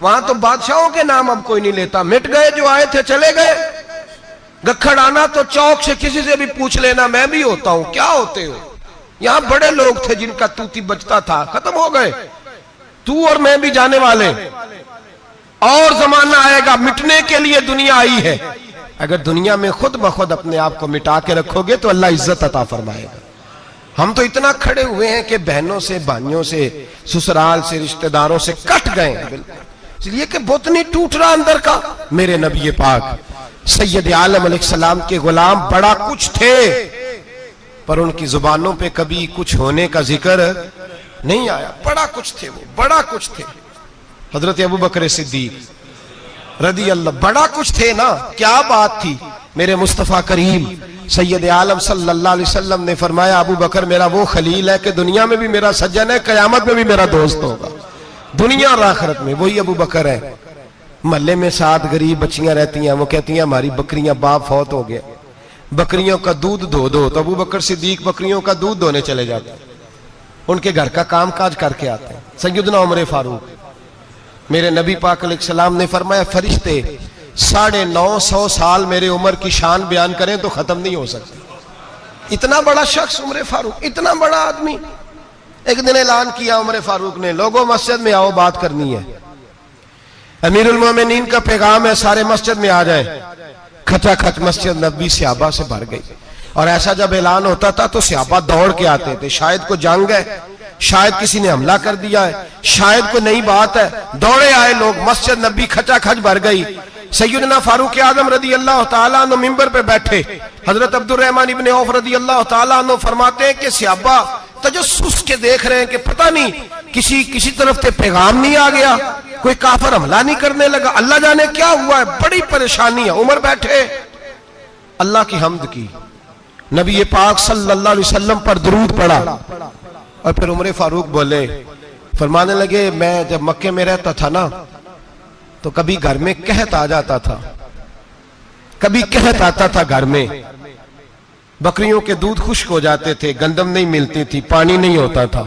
वहां तो बादशाहों के नाम अब कोई नहीं लेता, मिट गए, जो आए थे चले गए। गखड़ आना तो चौक से किसी से भी पूछ लेना, मैं भी होता हूं, क्या होते हो। यहां बड़े लोग थे जिनका तूती बचता था, खत्म हो गए। तू और मैं भी जाने वाले, और जमाना आएगा, मिटने के लिए दुनिया आई है। अगर दुनिया में खुद ब खुद अपने आप को मिटा के रखोगे तो अल्लाह इज्जत अता फरमाएगा। हम तो इतना खड़े हुए हैं कि बहनों से, भाइयों से, ससुराल से, रिश्तेदारों से कट गए हैं, इसलिए कि बुत नहीं टूट रहा अंदर का। मेरे नबी पाक सैयद आलम अलैहिस्सलाम के गुलाम बड़ा कुछ थे, पर उनकी जुबानों पे कभी कुछ होने का जिक्र नहीं आया। बड़ा कुछ थे वो, बड़ा कुछ थे। हजरत अबू बकर सिद्दीक रदी अल्लाह, बड़ा कुछ थे ना, क्या बात थी। मेरे मुस्तफा करीम सैयद आलम सल्लल्लाहु अलैहि वसल्लम ने फरमाया अबू बकर मेरा वो खलील है कि दुनिया में भी मेरा सज्जन है, कयामत में भी मेरा दोस्त होगा, दुनिया और आखिरत में। वही अबू बकर है। महल्ले में 7 गरीब बच्चियां रहती हैं, वो कहती हैं हमारी बकरियां, बाप फौत हो गया, बकरियों का दूध धो दो। तो अबू बकर सिद्दीक बकरियों का दूध धोने चले जाते हैं, उनके घर का काम काज करके आते हैं। सैयदना उमर फारूक, मेरे नबी पाक अलैहिस्सलाम ने फरमाया फरिश्ते 950 साल मेरे उम्र की शान बयान करें तो खत्म नहीं हो सकती। इतना बड़ा शख्स उमर फारूक, इतना बड़ा आदमी। एक दिन ऐलान किया उमर फारूक ने, लोगों मस्जिद में आओ, बात करनी है। अमीरुल मोमिनीन का पैगाम है, सारे मस्जिद में आ जाए। खचाखच मस्जिद नबी सहाबा से भर गई, और ऐसा जब ऐलान होता था तो सहाबा दौड़ के आते थे। शायद को जंग है, शायद किसी ने हमला कर दिया है, शायद कोई नई बात है, दौड़े आए लोग। मस्जिद नबी खचाखच भर गई। सैयदना फारूक आजम रदी अल्लाह तआला अन्हु मिंबर पे बैठे। हजरत अब्दुर रहमान इब्ने औफ रदी अल्लाह तआला अन्हु फरमाते हैं कि सहाबा तजस्सुस के देख रहे हैं कि पता नहीं किसी तरफ से पैगाम नहीं आ गया, कोई काफिर हमला नहीं करने लगा, अल्लाह जाने क्या हुआ है, बड़ी परेशानी है। उमर बैठे, अल्लाह की हम्द की, नबी पाक सल्लल्लाहु अलैहि वसल्लम पर दुरूद पढ़ा और फिर उमर फारूक बोले, फरमाने लगे, मैं जब मक्के में रहता था ना तो कभी घर में कहत आ जाता था, कभी कहत आता था घर में, बकरियों के दूध खुश्क हो जाते थे, गंदम नहीं मिलती थी, पानी नहीं होता था,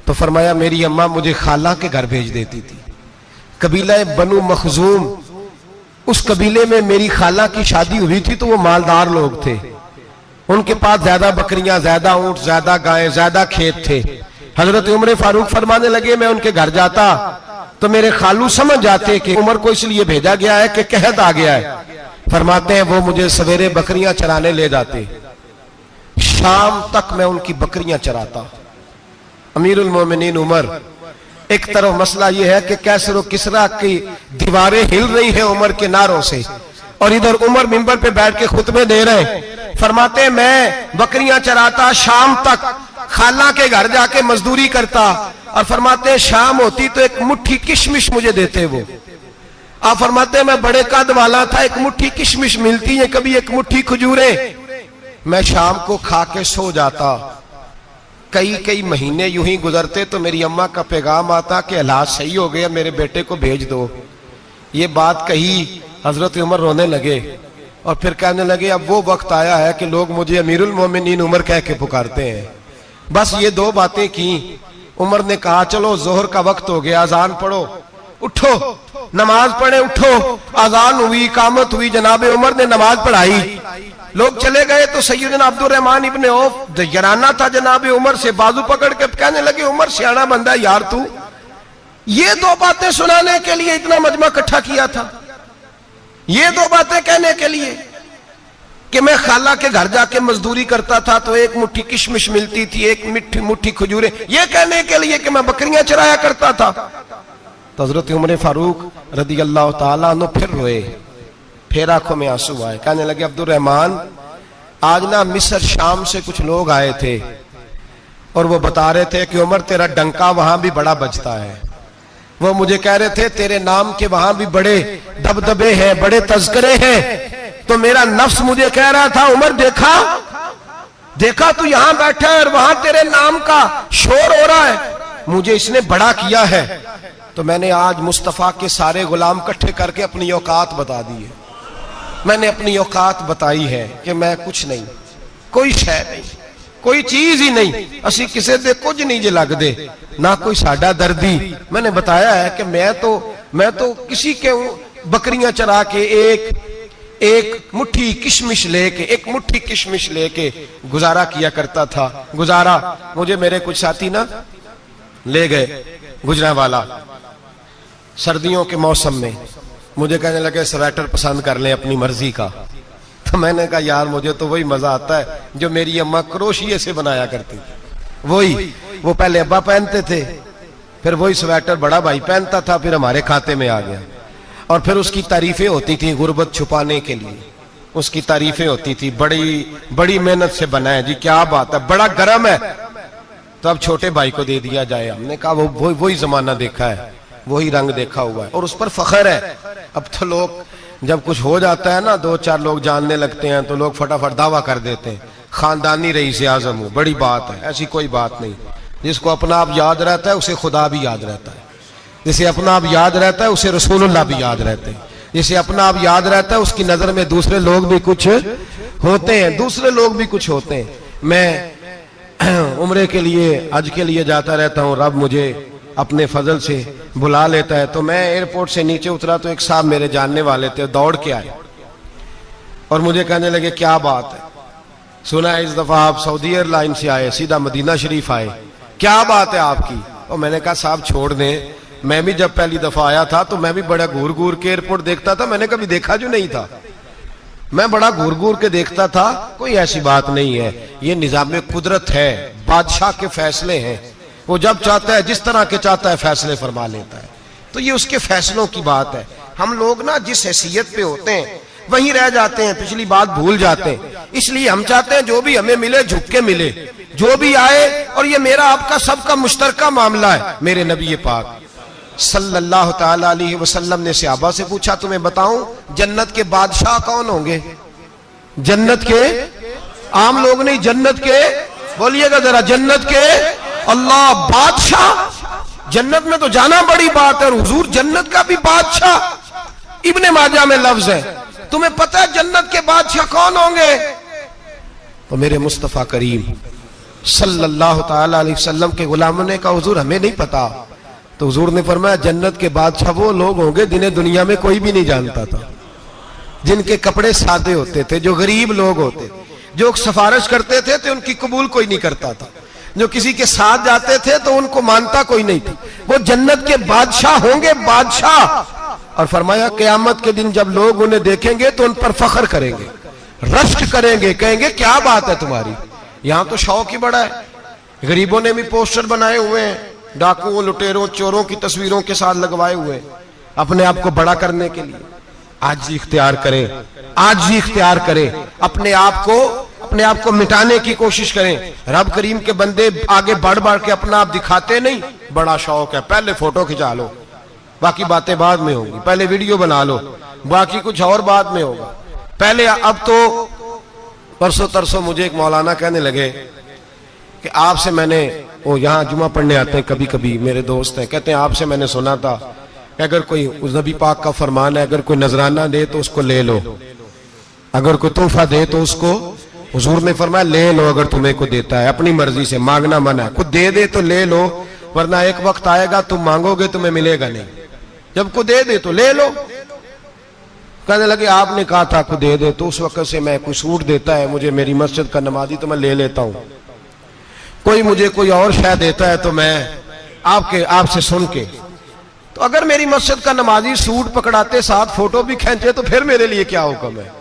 तो फरमाया मेरी अम्मा मुझे खाला के घर भेज देती थी। कबीला बनु मखजूम, उस कबीले में मेरी खाला की शादी हुई थी, तो वो मालदार लोग थे, उनके पास ज्यादा बकरियां, ज्यादा ऊंट, ज्यादा गायें, ज्यादा खेत थे। हजरत उमर फारूक फरमाने लगे, मैं उनके घर जाता तो मेरे खालू समझ जाते कि उमर को इसलिए भेजा गया है कि कहत आ गया है। फरमाते हैं वो मुझे सवेरे बकरियां चराने ले जाते, शाम तक मैं उनकी बकरियां चराता। अमीरुल मोमिनीन उमर, एक तरफ मसला यह है कि कैसर और किसरा की दीवारें हिल रही है उमर के नारों से, और इधर उमर मिंबर पे बैठ के खुतबे दे रहे हैं। फरमाते हैं मैं बकरियां चराता, शाम तक खाला के घर जाके मजदूरी करता, और फरमाते हैं शाम होती तो एक मुट्ठी किशमिश मुझे देते वो। आप फरमाते हैं मैं बड़े कद वाला था, एक मुट्ठी किशमिश मिलती है, कभी एक मुट्ठी खजूरें, मैं शाम को खा के सो जाता। कई कई महीने यूं ही गुजरते तो मेरी अम्मा का पैगाम आता कि हालात सही हो गया, मेरे बेटे को भेज दो। ये बात कही, हजरत उमर रोने लगे और फिर कहने लगे, अब वो वक्त आया है कि लोग मुझे अमीरुल मोमिनीन उमर कह के पुकारते हैं। बस ये दो बातें की। उमर ने कहा चलो जोहर का वक्त हो गया, अजान पढ़ो, उठो नमाज पढ़े, उठो। अजान हुई, इकामत हुई, जनाब उमर ने नमाज पढ़ाई, लोग चले गए तो सैयदना अब्दुल रहमान इब्ने औफ जराना था जनाब उमर से, बाजू पकड़ के कहने लगे, उमर सियाना बंदा यार, तू ये दो बातें सुनाने के लिए इतना मजमा इकट्ठा किया था, ये दो बातें कहने के लिए कि मैं खाला के घर जाके मजदूरी करता था तो एक मुट्ठी किशमिश मिलती थी, एक मुट्ठी खजूरें, ये कहने के लिए कि मैं बकरियां चराया करता था। तो हजरत उमर फारूक रदी अल्लाह ताला अन्हु फिर रोए, फिर आंखों में आंसू आए। कहने लगे, अब्दुल रहमान आज ना मिस्र शाम से कुछ लोग आए थे और वो बता रहे थे कि उमर तेरा डंका वहां भी बड़ा बजता है। वो मुझे कह रहे थे तेरे नाम के वहां भी बड़े दबदबे हैं, बड़े तज़किरे हैं। तो मेरा नफ्स मुझे कह रहा था, उमर देखा देखा तू यहां बैठा है और वहां तेरे नाम का शोर हो रहा है, मुझे इसने बड़ा किया है। तो मैंने आज मुस्तफा के सारे गुलाम इकट्ठे करके अपनी औकात बता दी है। मैंने अपनी औकात बताई है कि मैं कुछ नहीं, कोई शय नहीं, कोई चीज ही नहीं, असी किसी दे कुछ नहीं जे लगदे, ना कोई साडा दर्दी। मैंने बताया है कि मैं तो किसी के बकरियां चरा के एक मुट्ठी किशमिश लेके गुजारा किया करता था। गुजारा मुझे मेरे कुछ साथी ना ले गए गुजरांवाला, सर्दियों के मौसम में मुझे कहने लगे स्वेटर पसंद कर लें अपनी मर्जी का। तो मैंने कहा यार मुझे तो वही मजा आता है जो मेरी अम्मा क्रोशिये से बनाया करती थी, वही। वो पहले अब्बा पहनते थे, फिर वही स्वेटर बड़ा भाई पहनता था, फिर हमारे खाते में आ गया। और फिर उसकी तारीफें होती थी गुर्बत छुपाने के लिए, उसकी तारीफें होती थी, बड़ी बड़ी मेहनत से बना है जी, क्या बात है, बड़ा गर्म है, तो अब छोटे भाई को दे दिया जाए। हमने कहा वही जमाना देखा है, वही रंग देखा हुआ है और उस पर फख्र है। अब तो लोग जब कुछ हो जाता है ना, दो चार लोग जानने लगते हैं तो लोग फटाफट दावा कर देते हैं खानदानी रईस आजम हूं, बड़ी बात है। ऐसी कोई बात नहीं, जिसको अपना आप याद रहता है उसे खुदा भी याद रहता है, जिसे अपना आप याद रहता है उसे रसूलुल्लाह भी याद रहते हैं, जिसे अपना आप याद रहता है उसकी नजर में दूसरे लोग भी कुछ होते हैं, दूसरे लोग भी कुछ होते हैं। मैं उम्रे के लिए, हज के लिए जाता रहता हूँ, रब मुझे अपने फजल से बुला लेता है। तो मैं एयरपोर्ट से नीचे उतरा तो एक साहब मेरे जानने वाले थे, दौड़ के आए और मुझे कहने लगे क्या बात है, सुना है इस दफा आप सऊदी एयरलाइन से आए, सीधा मदीना शरीफ आए, क्या बात है आपकी। और मैंने कहा साहब छोड़ दें, मैं भी जब पहली दफा आया था तो मैं भी बड़ा घूर घूर के एयरपोर्ट देखता था, मैंने कभी देखा जो नहीं था, मैं बड़ा घूर घूर के देखता था, कोई ऐसी बात नहीं है, ये निजाम कुदरत है, बादशाह के फैसले हैं, वो जब चाहता है जिस तरह के चाहता है फैसले फरमा लेता है, तो ये उसके फैसलों की बात है। हम लोग ना जिस हैसियत पे होते हैं वहीं रह जाते हैं, पिछली बात भूल जाते हैं। इसलिए हम चाहते हैं जो भी हमें मिले झुक के मिले, जो भी आए, और ये मेरा आपका सबका मुश्तरका मामला है। मेरे नबी पाक सल्लल्लाहु ताला अलैहि वसल्लम ने सहाबा से पूछा, तुम्हें बताऊं जन्नत के बादशाह कौन होंगे? जन्नत के आम लोग नहीं, जन्नत के, बोलिएगा जरा, जन्नत के अल्लाह बादशाह। जन्नत में तो जाना बड़ी बात है, और हुजूर जन्नत का भी बादशाह। इब्ने माजा में लफ्ज है, तुम्हें पता है जन्नत के बादशाह कौन होंगे? तो मेरे मुस्तफा करीम सल्लल्लाहु ताला अलैहि वसल्लम के गुलामों ने कहा हुजूर हमें नहीं पता। तो हुजूर ने फरमाया जन्नत के बादशाह वो लोग होंगे जिन्हें दुनिया में कोई भी नहीं जानता था, जिनके कपड़े सादे होते थे, जो गरीब लोग होते, जो सिफारिश करते थे तो उनकी कबूल कोई नहीं करता था, जो किसी के साथ जाते थे तो उनको मानता कोई नहीं था। वो जन्नत के बादशाह होंगे, बादशाह। और फरमाया क़यामत के दिन जब लोग उन्हें देखेंगे तो उन पर फख्र करेंगे, रश्क करेंगे, कहेंगे क्या बात है तुम्हारी, यहां तो शौक ही बड़ा है। गरीबों ने भी पोस्टर बनाए हुए हैं, डाकुओं, लुटेरों, चोरों की तस्वीरों के साथ लगवाए हुए, अपने आप को बड़ा करने के लिए। आज ही इख्तियार करें, आज ही इख्तियार करें, अपने आप को मिटाने की कोशिश करें। रब करीम के बंदे आगे बढ़ बढ़ के अपना आप दिखाते नहीं, बड़ा शौक है, पहले फोटो खिंचा लो, बाकी बातें बाद में होंगी, पहले वीडियो बना लो, बाकी कुछ और बाद में होगा। पहले अब तो परसों तरसों मुझे एक मौलाना कहने लगे कि आपसे मैंने, वो यहाँ जुमा पढ़ने आते हैं कभी कभी, मेरे दोस्त हैं, कहते हैं आपसे मैंने सुना था कि अगर कोई, उस नबी पाक का फरमान है, अगर कोई नजराना दे तो उसको ले लो, अगर कोई तोहफा दे तो उसको, हुजूर ने फरमाया ले लो अगर तुम्हें को देता है, अपनी मर्जी से, मांगना मना है, खुद दे दे तो ले लो, वरना एक वक्त आएगा तुम मांगोगे तुम्हें मिलेगा नहीं, जब को दे दे तो ले लो। कहने लगे आपने कहा था को दे दे, तो उस वक्त से मैं, कोई सूट देता है मुझे मेरी मस्जिद का नमाजी तो मैं ले लेता हूं, कोई मुझे कोई और शय देता है तो मैं आपसे सुन के, तो अगर मेरी मस्जिद का नमाजी सूट पकड़ाते साथ फोटो भी खींचे तो फिर मेरे लिए क्या हुक्म है?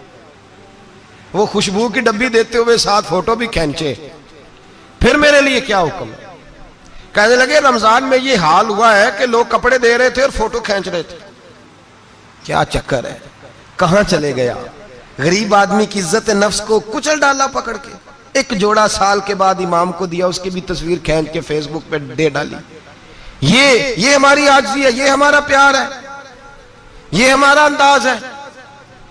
वो खुशबू की डब्बी देते हुए साथ फोटो भी खींचे, फिर मेरे लिए क्या हुक्म है? कहने लगे रमजान में ये हाल हुआ है कि लोग कपड़े दे रहे थे और फोटो खींच रहे थे, क्या चक्कर है, कहां चले गया? गरीब आदमी की इज्जत नफ्स को कुचल डाला पकड़ के। एक जोड़ा साल के बाद इमाम को दिया, उसकी भी तस्वीर खींच के फेसबुक पे दे डाली। ये हमारी आजिज़ी है, ये हमारा प्यार है, ये हमारा अंदाज है।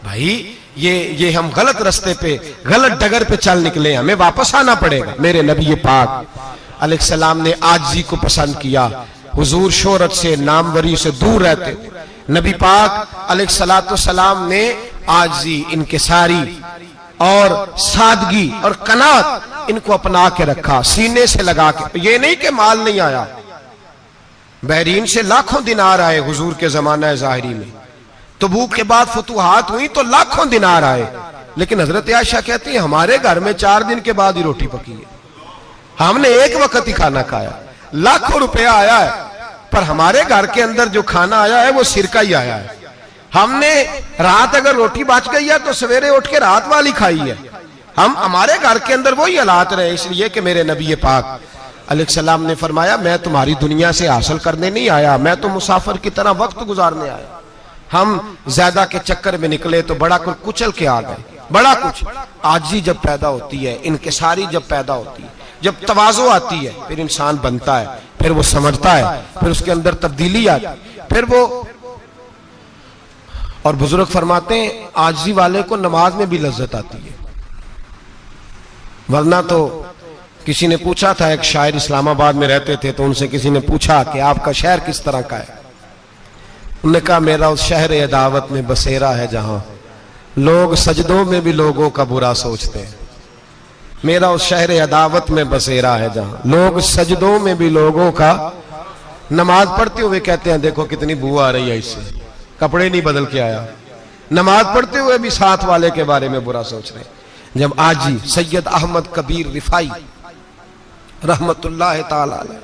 भाई ये हम गलत रास्ते पे, गलत डगर पे चल निकले, हमें वापस आना पड़ेगा। मेरे नबी पाक अलैहिस्सलाम ने आजिज़ी को पसंद किया। हुजूर शोहरत से, नामवरी से दूर रहते, नबी पाक अलैहिस्सलाम ने आजिज़ी, इनकिसारी और सादगी और कनात इनको अपना के रखा, सीने से लगा के। ये नहीं कि माल नहीं आया, बहरीन से लाखों दिनार आए हुजूर के जमाना ज़ाहिरी में, तबूक के बाद फतूहात हुई तो लाखों दिनार आए, लेकिन हजरत आयशा कहती है हमारे घर में 4 दिन के बाद ही रोटी पकी है, हमने एक वक्त ही खाना खाया, लाखों रुपया आया है, पर हमारे घर के अंदर जो खाना आया है वो सिरका ही आया है। हमने रात अगर रोटी बच गई है तो सवेरे उठ के रात वाली खाई है। हमारे घर के अंदर वही हालात रहे, इसलिए कि मेरे नबी पाक अलैहिस्सलाम ने फरमाया मैं तुम्हारी दुनिया से हासिल करने नहीं आया, मैं तो मुसाफिर की तरह वक्त गुजारने आया। हम ज्यादा के चक्कर में निकले तो बड़ा कुछ कुचल के आ गए, बड़ा कुछ। आजिज़ी जब पैदा होती है, इनकिसारी जब पैदा होती है, जब तवाज़ु आती है, फिर इंसान बनता है, फिर वो समझता है, फिर उसके अंदर तब्दीली आती है, फिर वो। और बुजुर्ग फरमाते हैं आजिज़ी वाले को नमाज में भी लज्जत आती है, वरना तो किसी ने पूछा था, एक शायर इस्लामाबाद में रहते थे, तो उनसे किसी ने पूछा कि आपका शहर किस तरह का है? उन्होंने कहा मेरा उस शहर अदावत में बसेरा है जहां लोग सजदों में भी लोगों का बुरा सोचते हैं। मेरा उस शहर अदावत में बसेरा है जहां लोग सजदों में भी लोगों का, नमाज पढ़ते हुए कहते हैं देखो कितनी बू आ रही है इससे, कपड़े नहीं बदल के आया, नमाज पढ़ते हुए भी साथ वाले के बारे में बुरा सोच रहे हैं। जब आजी सैयद अहमद कबीर रिफाई रहमतुल्लाह ताला अलैह,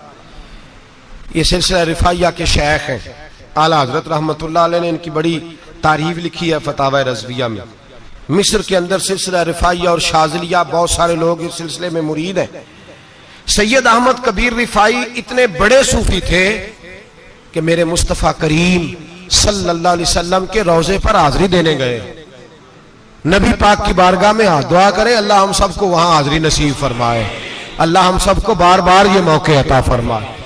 ये सिलसिला रिफाइया के शेख हैं, आला हजरत रहमतुल्लाह अलैह ने इनकी बड़ी तारीफ लिखी है फतावा रज़विया में। मिस्र के अंदर सिलसिला रिफाइया और शाज़लिया, बहुत सारे लोग इस सिलसिले में मुरीद हैं। सैयद अहमद कबीर रिफाई इतने बड़े सूफी थे कि मेरे मुस्तफ़ा करीम सल्लल्लाहु अलैहि वसल्लम के रोजे पर हाजिरी देने गए। नबी पाक की बारगाह में हाथ दुआ करें, अल्लाह हम सबको वहां हाजिरी नसीब फरमाए, अल्लाह हम सबको बार बार ये मौके अता फरमाए।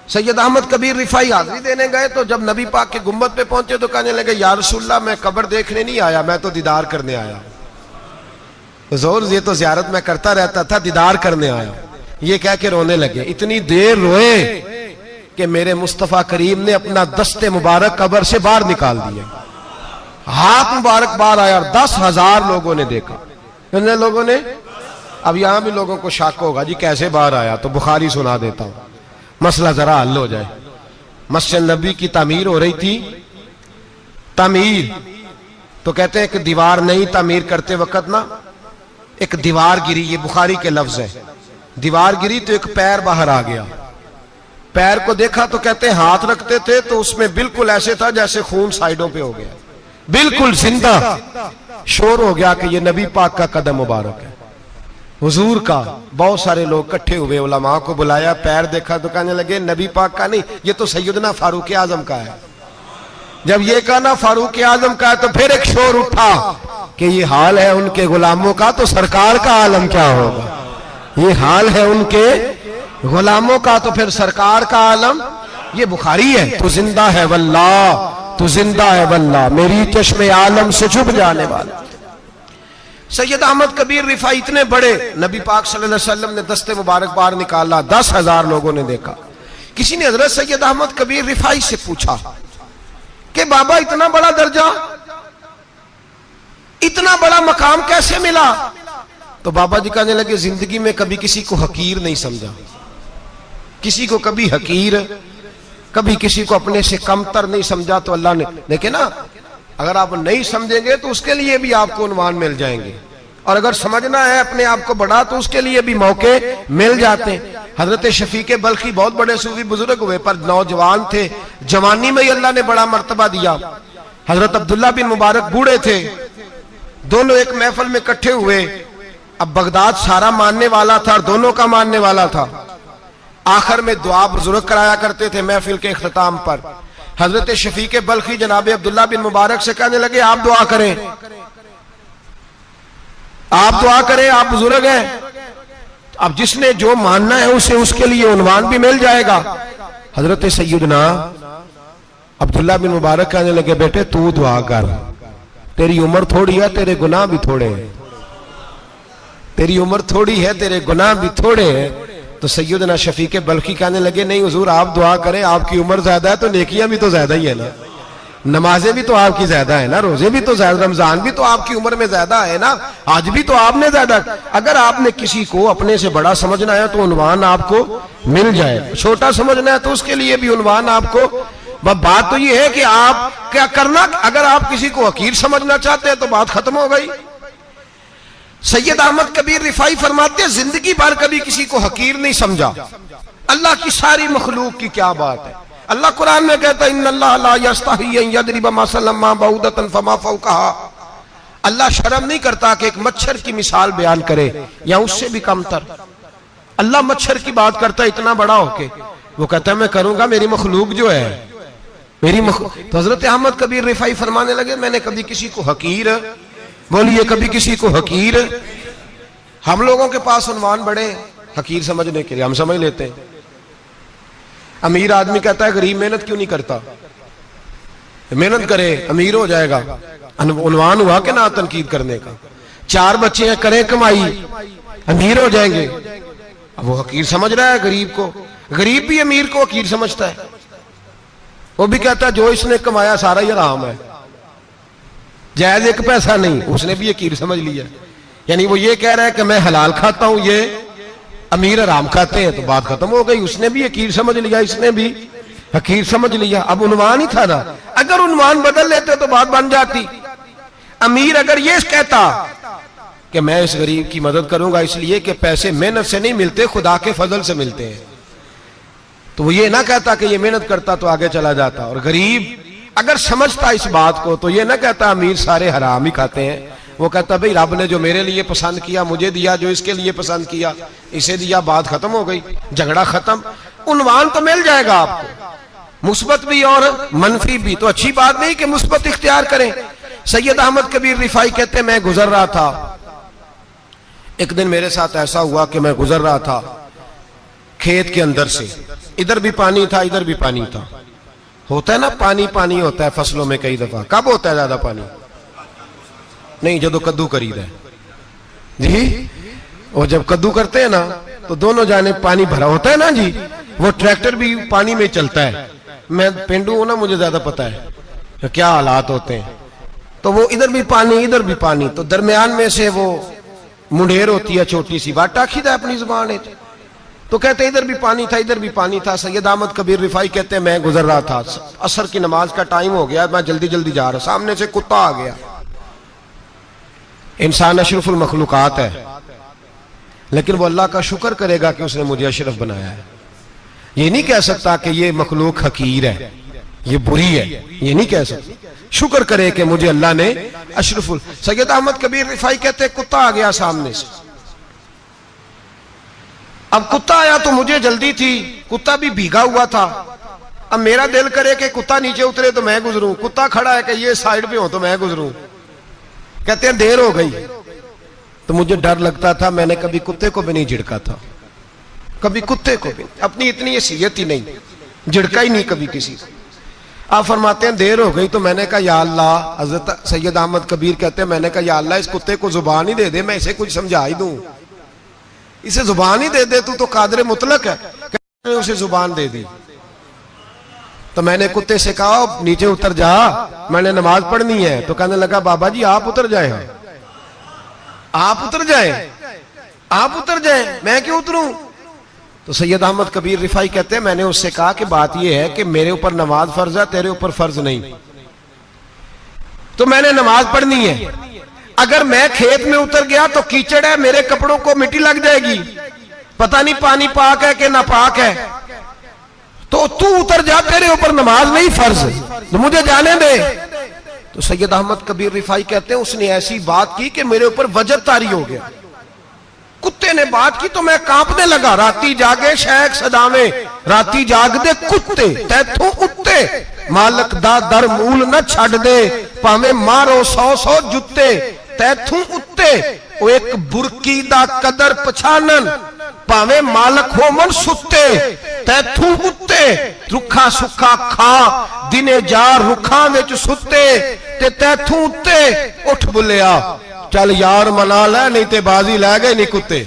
सैयद अहमद कबीर रिफाई हाजिरी देने गए तो जब नबी पाक के गुम्बद पे पहुंचे तो कहने लगे या रसूलल्लाह मैं कब्र देखने नहीं आया, मैं तो दीदार करने आया। हुजूर ये तो ज़ियारत में करता रहता था, दीदार करने आया। ये कह के रोने लगे। इतनी देर रोए कि मेरे मुस्तफ़ा करीम ने अपना दस्ते मुबारक कब्र से बाहर निकाल दिया। हाथ मुबारक बाहर आया और 10,000 लोगों ने देखा। कितने लोगों ने? अब यहां भी लोगों को शक होगा जी कैसे बाहर आया, तो बुखारी सुना देता हूं, मसला जरा हल हो जाए। मस्जिद नबी की तामीर हो रही थी। तामीर तो कहते हैं कि दीवार नहीं, तामीर करते वक्त ना एक दीवार गिरी, ये बुखारी के लफ्ज है। दीवार गिरी तो एक पैर बाहर आ गया। पैर को देखा तो कहते हैं हाथ रखते थे तो उसमें बिल्कुल ऐसे था जैसे खून साइडों पे हो गया, बिल्कुल जिंदा। शोर हो गया कि ये नबी पाक का कदम मुबारक है, हुजूर का। बहुत सारे लोग इकट्ठे हुए, उलमा को बुलाया, पैर देखा तो कहने लगे नबी पाक का नहीं, ये तो सैयदना फारूक आजम का है। जब ये कहा ना फारूक आजम का है तो फिर एक शोर उठा कि ये हाल है उनके गुलामों का, तो सरकार का आलम क्या होगा। ये हाल है उनके गुलामों का तो फिर सरकार का आलम। ये बुखारी है। तो जिंदा है वल्लाह, तो जिंदा है वल्लाह, मेरी चश्मे आलम से छुप जाने वाला। सैयद अहमद कबीर रिफाई इतने बड़े, नबी पाक सल्लल्लाहु अलैहि वसल्लम ने दस्ते मुबारक बाहर निकाला, 10,000 लोगों ने देखा। किसी ने हजरत सैयद अहमद कबीर रिफाई से पूछा कि बाबा इतना बड़ा दर्जा, इतना बड़ा मकाम कैसे मिला? तो बाबा जी कहने लगे जिंदगी में कभी किसी को हकीर नहीं समझा, किसी को कभी हकीर, कभी किसी को अपने से कमतर नहीं समझा। तो अल्लाह ने देखे ना, अगर आप नहीं समझेंगे तो उसके लिए भी आपको उन्वान मिल जाएंगे, और अगर समझना है अपने आप को बड़ा तो उसके लिए भी मौके मिल जाते हैं। हजरत शफीक बल्खी बहुत बड़े सूफी बुजुर्ग हुए पर नौजवान थे, जवानी में ही अल्लाह ने बड़ा मर्तबा दिया। हजरत अब्दुल्ला बिन मुबारक बूढ़े थे, दोनों एक महफिल में इकट्ठे हुए। अब बगदाद सारा मानने वाला था और दोनों का मानने वाला था। आखिर में दुआ बुजुर्ग कराया करते थे महफिल के इख्तिताम पर। हजरत शफीक बल्खी जनाब अब्दुल्ला बिन मुबारक से कहने लगे आप दुआ करें, आप दुआ करें, आप बुजुर्ग हैं। अब जिसने जो मानना है उसे उसके लिए उन्वान भी मिल जाएगा। हजरत सैयदना अब्दुल्ला बिन मुबारक कहने लगे बेटे तू दुआ कर, तेरी उम्र थोड़ी है, तेरे गुनाह भी थोड़े हैं, तेरी उम्र थोड़ी है, तेरे गुनाह भी थोड़े हैं। तो सैयदना शफीक बल्खी कहने लगे नहीं हुजूर आप दुआ करें, आपकी उम्र ज्यादा है तो नेकियां भी तो ज्यादा ही है ना, नमाजें भी तो आपकी ज्यादा है ना, रोजे भी तो ज्यादा, रमजान भी तो आपकी उम्र में ज्यादा है ना, आज भी तो आपने ज्यादा। अगर आपने किसी को अपने से बड़ा समझना है तो उन्वान आपको मिल जाए, छोटा समझना है तो उसके लिए भी उन्वान आपको। बात तो ये है कि आप क्या करना, अगर आप किसी को हकीर समझना चाहते हैं तो बात खत्म हो गई। सैयद अहमद कबीर रिफाई फरमाते हैं जिंदगी भर कभी किसी को हकीर नहीं समझा। अल्लाह की सारी मखलूक की क्या बात है। अल्लाह कुरान में कहता है इन्नल्लाह ला यस्तही अन यदरिबा मसलन मा बऊदतन फमा फौकहा। अल्लाह शर्म नहीं करता कि एक मच्छर की मिसाल बयान करे या उससे भी कमतर। अल्लाह मच्छर की बात करता है इतना बड़ा होके, वो कहता है मैं करूंगा, मेरी मखलूक जो है मेरी तो हजरत अहमद कबीर रिफाई फरमाने लगे मैंने कभी किसी को हकीर, बोलिए कभी किसी को हकीर। हम लोगों के पास उन्वान बड़े हकीर समझने के लिए, हम समझ लेते हैं। अमीर आदमी कहता है गरीब मेहनत क्यों नहीं करता, मेहनत करे अमीर हो जाएगा। उन्वान हुआ कि ना तनकीद करने का। 4 बच्चे हैं करें कमाई अमीर हो जाएंगे, अब वो हकीर समझ रहा है गरीब को। गरीब भी अमीर को हकीर समझता है, वो भी कहता है जो इसने कमाया सारा ही हराम है, जायज एक पैसा नहीं, उसने भी हकीर समझ लिया। यानी वो ये कह रहा है कि मैं हलाल खाता हूं, ये अमीर हराम खाते हैं, तो बात खत्म हो गई। उसने भी हकीर समझ लिया, इसने भी हकीर समझ लिया। अब उन्वान ही था ना, अगर उन्वान बदल लेते तो बात बन जाती। अमीर अगर ये कहता कि मैं इस गरीब की मदद करूंगा इसलिए कि पैसे मेहनत से नहीं मिलते, खुदा के फजल से मिलते हैं, तो वो ये ना कहता कि ये मेहनत करता तो आगे चला जाता। और गरीब अगर समझता इस बात को तो ये ना कहता अमीर सारे हराम ही खाते हैं, वो कहता भाई रब ने जो मेरे लिए पसंद किया मुझे दिया, जो इसके लिए पसंद किया इसे दिया, बात खत्म हो गई, झगड़ा खत्म। उन्वान तो मिल जाएगा आपको, मुस्बत भी और मनफी भी। तो अच्छी बात नहीं कि मुस्बत इख्तियार करें। सैयद अहमद कबीर रिफाई कहते मैं गुजर रहा था, एक दिन मेरे साथ ऐसा हुआ कि मैं गुजर रहा था खेत के अंदर से, इधर भी पानी था इधर भी पानी था। होता है ना पानी पानी होता है फसलों में कई दफा। कब होता है ज्यादा पानी? नहीं, जो कद्दू करीद है जी, वो जब कद्दू करते हैं ना तो दोनों जाने पानी भरा होता है ना जी, वो ट्रैक्टर भी पानी में चलता है। मैं पेंडू हूं ना, मुझे ज्यादा पता है क्या हालात होते हैं। तो वो इधर भी पानी इधर भी पानी, तो दरमियान में से वो मुंडेर होती है छोटी सी, वाटा खीदा अपनी जुबान है। तो कहते इधर भी पानी था इधर भी पानी था। सैयद अहमद कबीर रिफाई कहते हैं मैं गुजर रहा था, असर की नमाज का टाइम हो गया, मैं जल्दी जल्दी जा रहा, सामने से कुत्ता आ गया। इंसान अशरफुल मखलूकात है, लेकिन वो अल्लाह का शुक्र करेगा कि उसने मुझे अशरफ बनाया है। ये नहीं कह सकता कि ये मखलूक हकीर है, ये बुरी है, ये नहीं कह सकता। शुक्र करे कि मुझे अल्लाह ने अशरफुल। सैयद अहमद कबीर रिफाई कहते कुत्ता आ गया सामने से। अब कुत्ता आया तो मुझे जल्दी थी, कुत्ता भी भीगा हुआ था। अब मेरा दिल करे कि कुत्ता नीचे उतरे तो मैं गुजरूं, कुत्ता खड़ा है कि ये साइड पे हो तो मैं गुजरूं। कहते हैं देर हो गई तो मुझे डर लगता था, मैंने कभी कुत्ते को भी नहीं झिड़का था, कभी कुत्ते को भी, अपनी इतनी हैसियत ही नहीं, झिड़का ही नहीं कभी किसी को। आप फरमाते हैं देर हो गई तो मैंने कहा या अल्लाह, हजरत सैयद अहमद कबीर कहते हैं मैंने कहा या अल्लाह इस कुत्ते को जुबान ही दे दे, मैं इसे कुछ समझा ही दूं, इसे जुबान ही दे दे, तू तो कादर मुतलक है। उसे जुबान दे दी तो मैंने कुत्ते से कहा नीचे उतर जा, मैंने नमाज पढ़नी है। तो कहने लगा बाबा जी आप उतर जाए, आप उतर जाए, आप उतर जाए, मैं क्यों उतरूं? तो सैयद अहमद कबीर रिफाई कहते हैं मैंने उससे कहा कि बात यह है कि मेरे ऊपर नमाज फर्ज है, तेरे ऊपर फर्ज नहीं, तो मैंने नमाज पढ़नी है। अगर मैं खेत में उतर गया तो कीचड़ है, मेरे कपड़ों को मिट्टी लग जाएगी, पता नहीं पानी पाक है कि नापाक है, तो तू उतर जा, तेरे ऊपर नमाज नहीं फर्ज, तो मुझे जाने दे। तो सैयद अहमद कबीर रिफाई कहते हैं उसने ऐसी बात की कि मेरे ऊपर वजद तारी हो गया। कुत्ते ने बात की तो मैं कांपने लगा। राती जागे शेख सदावे, राती जाग दे कुत्ते, तैथों उत्ते मालक दा दर मूल न छड़ दे, भावे मारो 100 जुत्ते, तैथों उत्ते वो एक बुरकी दा कदर पछानन, भावे मालक हो मन सुत्ते, तैथों उत्ते रुखा सुखा खा दिने जार रुखा विच सुत्ते, ते तैथों उत्ते उठ बुलिया चल यार मना लै नहीं ते बाजी लै गए नहीं कुत्ते,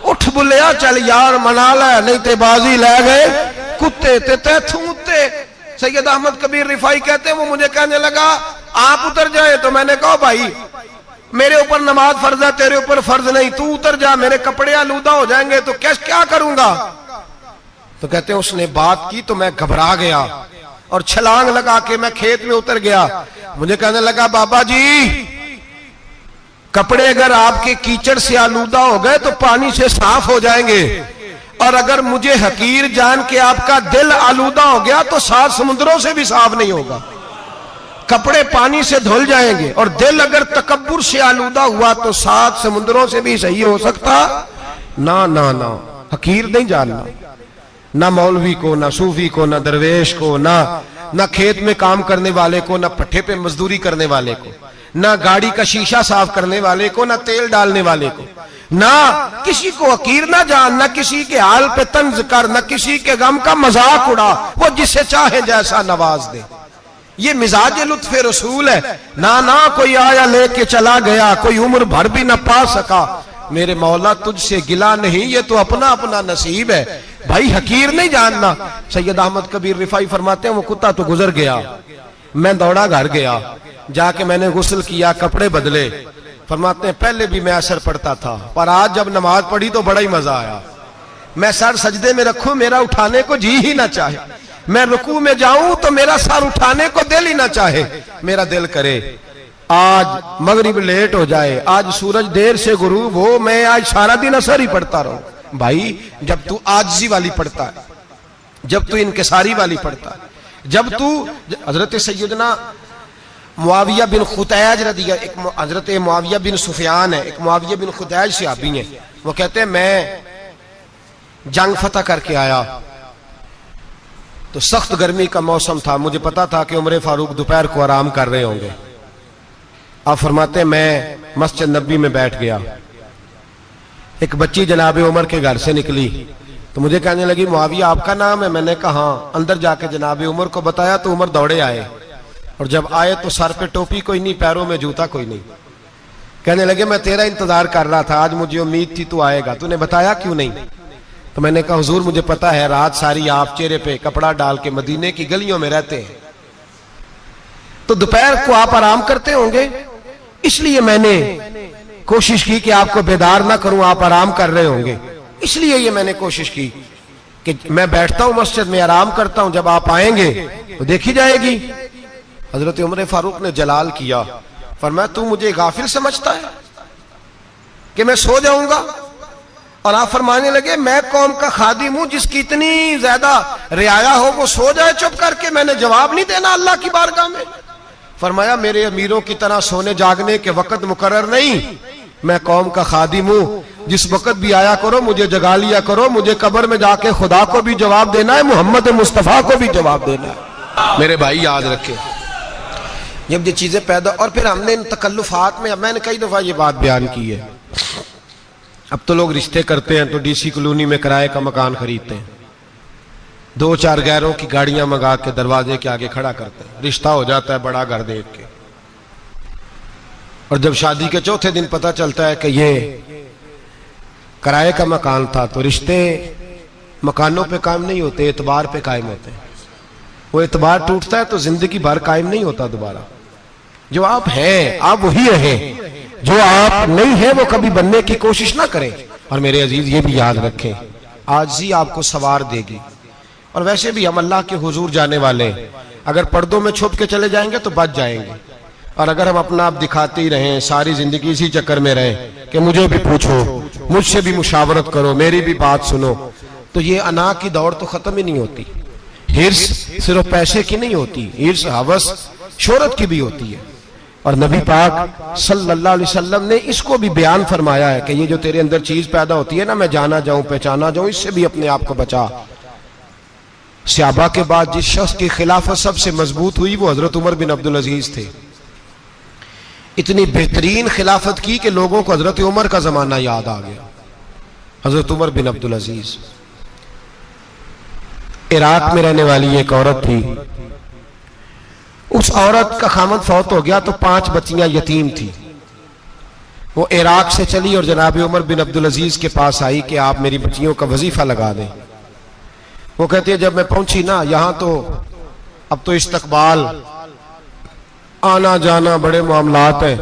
उठ बुलिया चल यार मना लै नहीं ते बाजी लै गए कुत्ते, ते तैथों उत्ते। सैयद अहमद कबीर रिफाई कहते हैं वो मुझे कहने लगा आप उतर जाए, तो मैंने कहा भाई मेरे ऊपर नमाज फर्ज है, तेरे ऊपर फर्ज नहीं, तू उतर जा, मेरे कपड़े आलूदा हो जाएंगे तो क्या करूंगा? तो कहते हैं उसने बात की तो मैं घबरा गया और छलांग लगा के मैं खेत में उतर गया। मुझे कहने लगा बाबा जी कपड़े अगर आपके कीचड़ से आलूदा हो गए तो पानी से साफ हो जाएंगे, और अगर मुझे हकीर जान के आपका दिल आलूदा हो गया तो 7 समुद्रों से भी साफ नहीं होगा। कपड़े पानी से धुल जाएंगे और दिल अगर तकब्बुर से आलूदा हुआ तो 7 समुद्रों से भी सही हो सकता ना ना ना। हकीर नहीं जानना, ना मौलवी को, ना सूफी को, ना दरवेश को, ना खेत में काम करने वाले को, ना पट्टे पे मजदूरी करने वाले को, ना गाड़ी का शीशा साफ करने वाले को, ना तेल डालने वाले को, ना किसी को हकीर ना जान, ना किसी के हाल पे तंज कर, ना किसी के गम का मजाक उड़ा, वो जिसे चाहे जैसा नवाज दे। ये मिजाज लुत्फ रसूल है। ना कोई आया लेके चला गया, कोई उम्र भर भी ना पा सका, मेरे मौला तुझसे गिला नहीं, ये तो अपना अपना नसीब है। भाई हकीर नहीं जानना। सैयद अहमद कबीर रिफाई फरमाते हैं वो कुत्ता तो गुजर गया, मैं दौड़ा घर गया, जाके मैंने गुस्ल किया, कपड़े बदले। फरमाते हैं पहले भी मैं असर पढ़ता था, पर आज जब नमाज पढ़ी तो बड़ा ही मजा आया। मैं सर सजदे में रखूं मेरा उठाने को जी ही ना चाहे, मैं रुकू में जाऊं तो मेरा सर उठाने को दिल ही ना चाहे। मेरा दिल करे आज मगरिब लेट हो जाए, आज सूरज देर से गुरूब हो, मैं आज सारा दिन असर ही पढ़ता रहूं। भाई जब तू आजिज़ी वाली पढ़ता है, जब तू इनकिसारी वाली पढ़ता है, जब तू हजरत सैयदना मुआविया बिन खुतैज रदिया, एक हजरत मुआविया बिन सुफियान है, एक मुआविया बिन खुतैज सहाबी है, वो कहते हैं मैं जंग फतह करके आया तो सख्त गर्मी का मौसम था, मुझे पता था कि उमर फारूक दोपहर को आराम कर रहे होंगे। आप फरमाते मैं मस्जिद नबी में बैठ गया, एक बच्ची जनाब उमर के घर से निकली तो मुझे कहने लगी मुआविया आपका नाम है? मैंने कहा हाँ। अंदर जाके जनाब उमर को बताया तो उमर दौड़े आए, और जब आए तो सर पे टोपी कोई नहीं, पैरों में जूता कोई नहीं। कहने लगे मैं तेरा इंतजार कर रहा था, आज मुझे उम्मीद थी तू आएगा, तूने बताया क्यों नहीं? तो मैंने कहा हुजूर मुझे पता है रात सारी आप चेहरे पे कपड़ा डाल के मदीने की गलियों में रहते हैं, तो दोपहर को आप आराम करते होंगे, इसलिए मैंने कोशिश की कि आपको बेदार ना करूं, आप आराम कर रहे होंगे, इसलिए ये मैंने कोशिश की कि मैं बैठता हूं मस्जिद में आराम करता हूं, जब आप आएंगे तो देखी जाएगी। हजरत उमर फारूक ने जलाल किया, फरमाया तू मुझे गाफिल समझता है कि मैं सो जाऊंगा? और आप फरमाने लगे मैं कौम का खादिम हूं जिसकी इतनी ज्यादा रियाया हो वो सो जाए चुप करके, मैंने जवाब नहीं देना अल्लाह की बारगाह में? फरमाया मेरे अमीरों की तरह सोने जागने के वक्त मुकर्रर नहीं, मैं कौम का खादिम हूं, जिस वक्त भी आया करो मुझे जगा लिया करो, मुझे कब्र में जाके खुदा को भी जवाब देना है, मोहम्मद मुस्तफा को भी जवाब देना है। मेरे भाई याद रखे जब ये चीजें पैदा, और फिर हमने इन तकल्लुफात में, मैंने कई दफा ये बात बयान की है, अब तो लोग रिश्ते करते हैं तो डीसी कॉलोनी में किराए का मकान खरीदते हैं, 2-4 गैरों की गाड़ियां मंगा के दरवाजे के आगे खड़ा करते हैं, रिश्ता हो जाता है बड़ा घर देख के, और जब शादी के चौथे दिन पता चलता है कि ये किराए का मकान था, तो रिश्ते मकानों पे कायम नहीं होते, एतबार पे कायम होते हैं। वो एतबार टूटता है तो जिंदगी भर कायम नहीं होता दोबारा। जो आप हैं आप वही रहें, जो आप नहीं है वो कभी बनने की कोशिश ना करें। और मेरे अजीज ये भी याद रखें, आजिज़ी आपको सवार देगी। और वैसे भी हम अल्लाह के हुजूर जाने वाले हैं, अगर पर्दों में छुप के चले जाएंगे तो बच जाएंगे, और अगर हम अपना आप दिखाते ही रहें, सारी जिंदगी इसी चक्कर में रहें कि मुझे भी पूछो, मुझसे भी मुशावरत करो, मेरी भी बात सुनो, तो ये अना की दौड़ तो खत्म ही नहीं होती। हिर्स सिर्फ पैसे की नहीं होती, हिर्स हवस शोहरत की भी होती है। और नबी पाक सल्लल्लाहु अलैहि वसल्लम ने इसको भी बयान फरमाया है कि ये जो तेरे अंदर चीज पैदा होती है ना, मैं जाना जाऊं पहचाना जाऊं, इससे भी अपने आप को बचा। सहाबा के बाद जिस शख्स की खिलाफत सबसे मजबूत हुई वो हजरत उमर बिन अब्दुल अजीज थे। इतनी बेहतरीन खिलाफत की कि लोगों को हजरत उमर का जमाना याद आ गया। हजरत उमर बिन अब्दुल अजीज, इराक में रहने वाली एक औरत थी, उस औरत का खामद फौत हो गया तो 5 बच्चियां यतीम थी। वो इराक से चली और जनाब उमर बिन अब्दुल अजीज के पास आई कि आप मेरी बच्चियों का वजीफा लगा दें। वो कहती है जब मैं पहुंची ना, यहां तो अब तो इस्तकबाल आना जाना बड़े मामलात है,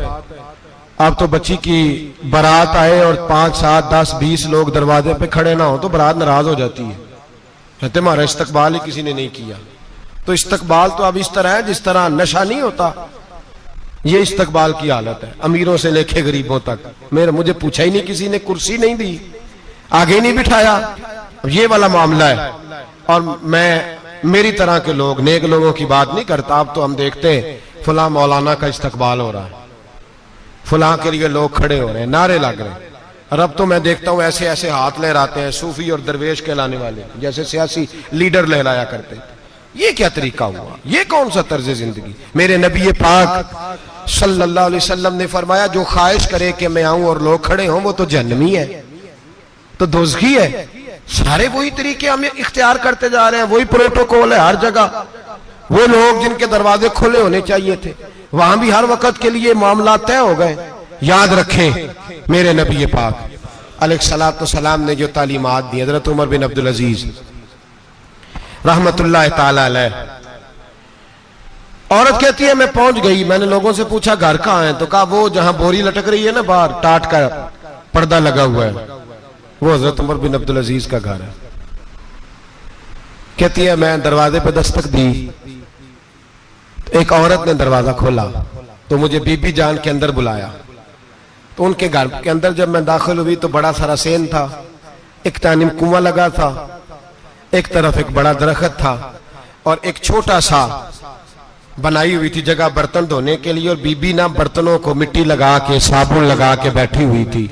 अब तो बच्ची की बारात आए और 5, 7, 10, 20 लोग दरवाजे पे खड़े ना हो तो बारात नाराज हो जाती है, कहते हमारा इस्तकबाल ही किसी ने नहीं किया। तो इस्तकबाल तो अब इस तरह है जिस तरह नशा नहीं होता, ये इस्तकबाल की हालत है, अमीरों से लेके गरीबों तक। मुझे पूछा ही नहीं किसी ने, कुर्सी नहीं दी, आगे नहीं बिठाया, ये वाला मामला है। और मैं मेरी तरह के लोग, नेक लोगों की बात नहीं करता। अब तो हम देखते हैं फला मौलाना का इस्तकबाल हो रहा है, फला के लिए लोग खड़े हो रहे हैं, नारे लग रहे हैं। और अब तो मैं देखता हूं ऐसे ऐसे हाथ लहराते हैं सूफी और दरवेश कहलाने वाले, जैसे सियासी लीडर लहराया करते हैं। ये क्या तरीका हुआ? ये कौन सा तर्ज जिंदगी? मेरे नबी पाक सल्लल्लाहु अलैहि वसल्लम ने फरमाया जो ख्वाहिश करे कि मैं आऊं और लोग खड़े हों वो तो जहन्नमी है, तो दोज़खी है। सारे वही तरीके हम इख्तियार करते जा रहे हैं, वही प्रोटोकॉल है हर जगह। वो लोग जिनके दरवाजे खुले होने चाहिए थे वहां भी हर वक्त के लिए मामला तय हो गए। याद रखें मेरे नबी पाक अलैहिस्सलातु वस्सलाम ने जो तालीमात दी, हजरत उमर बिन अब्दुल अजीज रहमतुल्लाह ताला अलैह। औरत कहती है मैं पहुंच गई, मैंने लोगों से पूछा घर कहां है, तो कहा वो जहां बोरी लटक रही है ना बाहर, टाट का पर्दा लगा हुआ है, वो हजरत उमर बिन अब्दुल अजीज का घर है। कहती है मैं दरवाजे पे दस्तक दी, एक औरत ने दरवाजा खोला तो मुझे बीबी जान के अंदर बुलाया। तो उनके घर के अंदर जब मैं दाखिल हुई तो बड़ा सारा सेन था, एक तानिम कुआं लगा था, एक तरफ एक बड़ा दरख्त था और एक छोटा सा बनाई हुई थी जगह बर्तन धोने के लिए। और बीबी ना बर्तनों को मिट्टी लगा के साबुन लगा के बैठी हुई थी,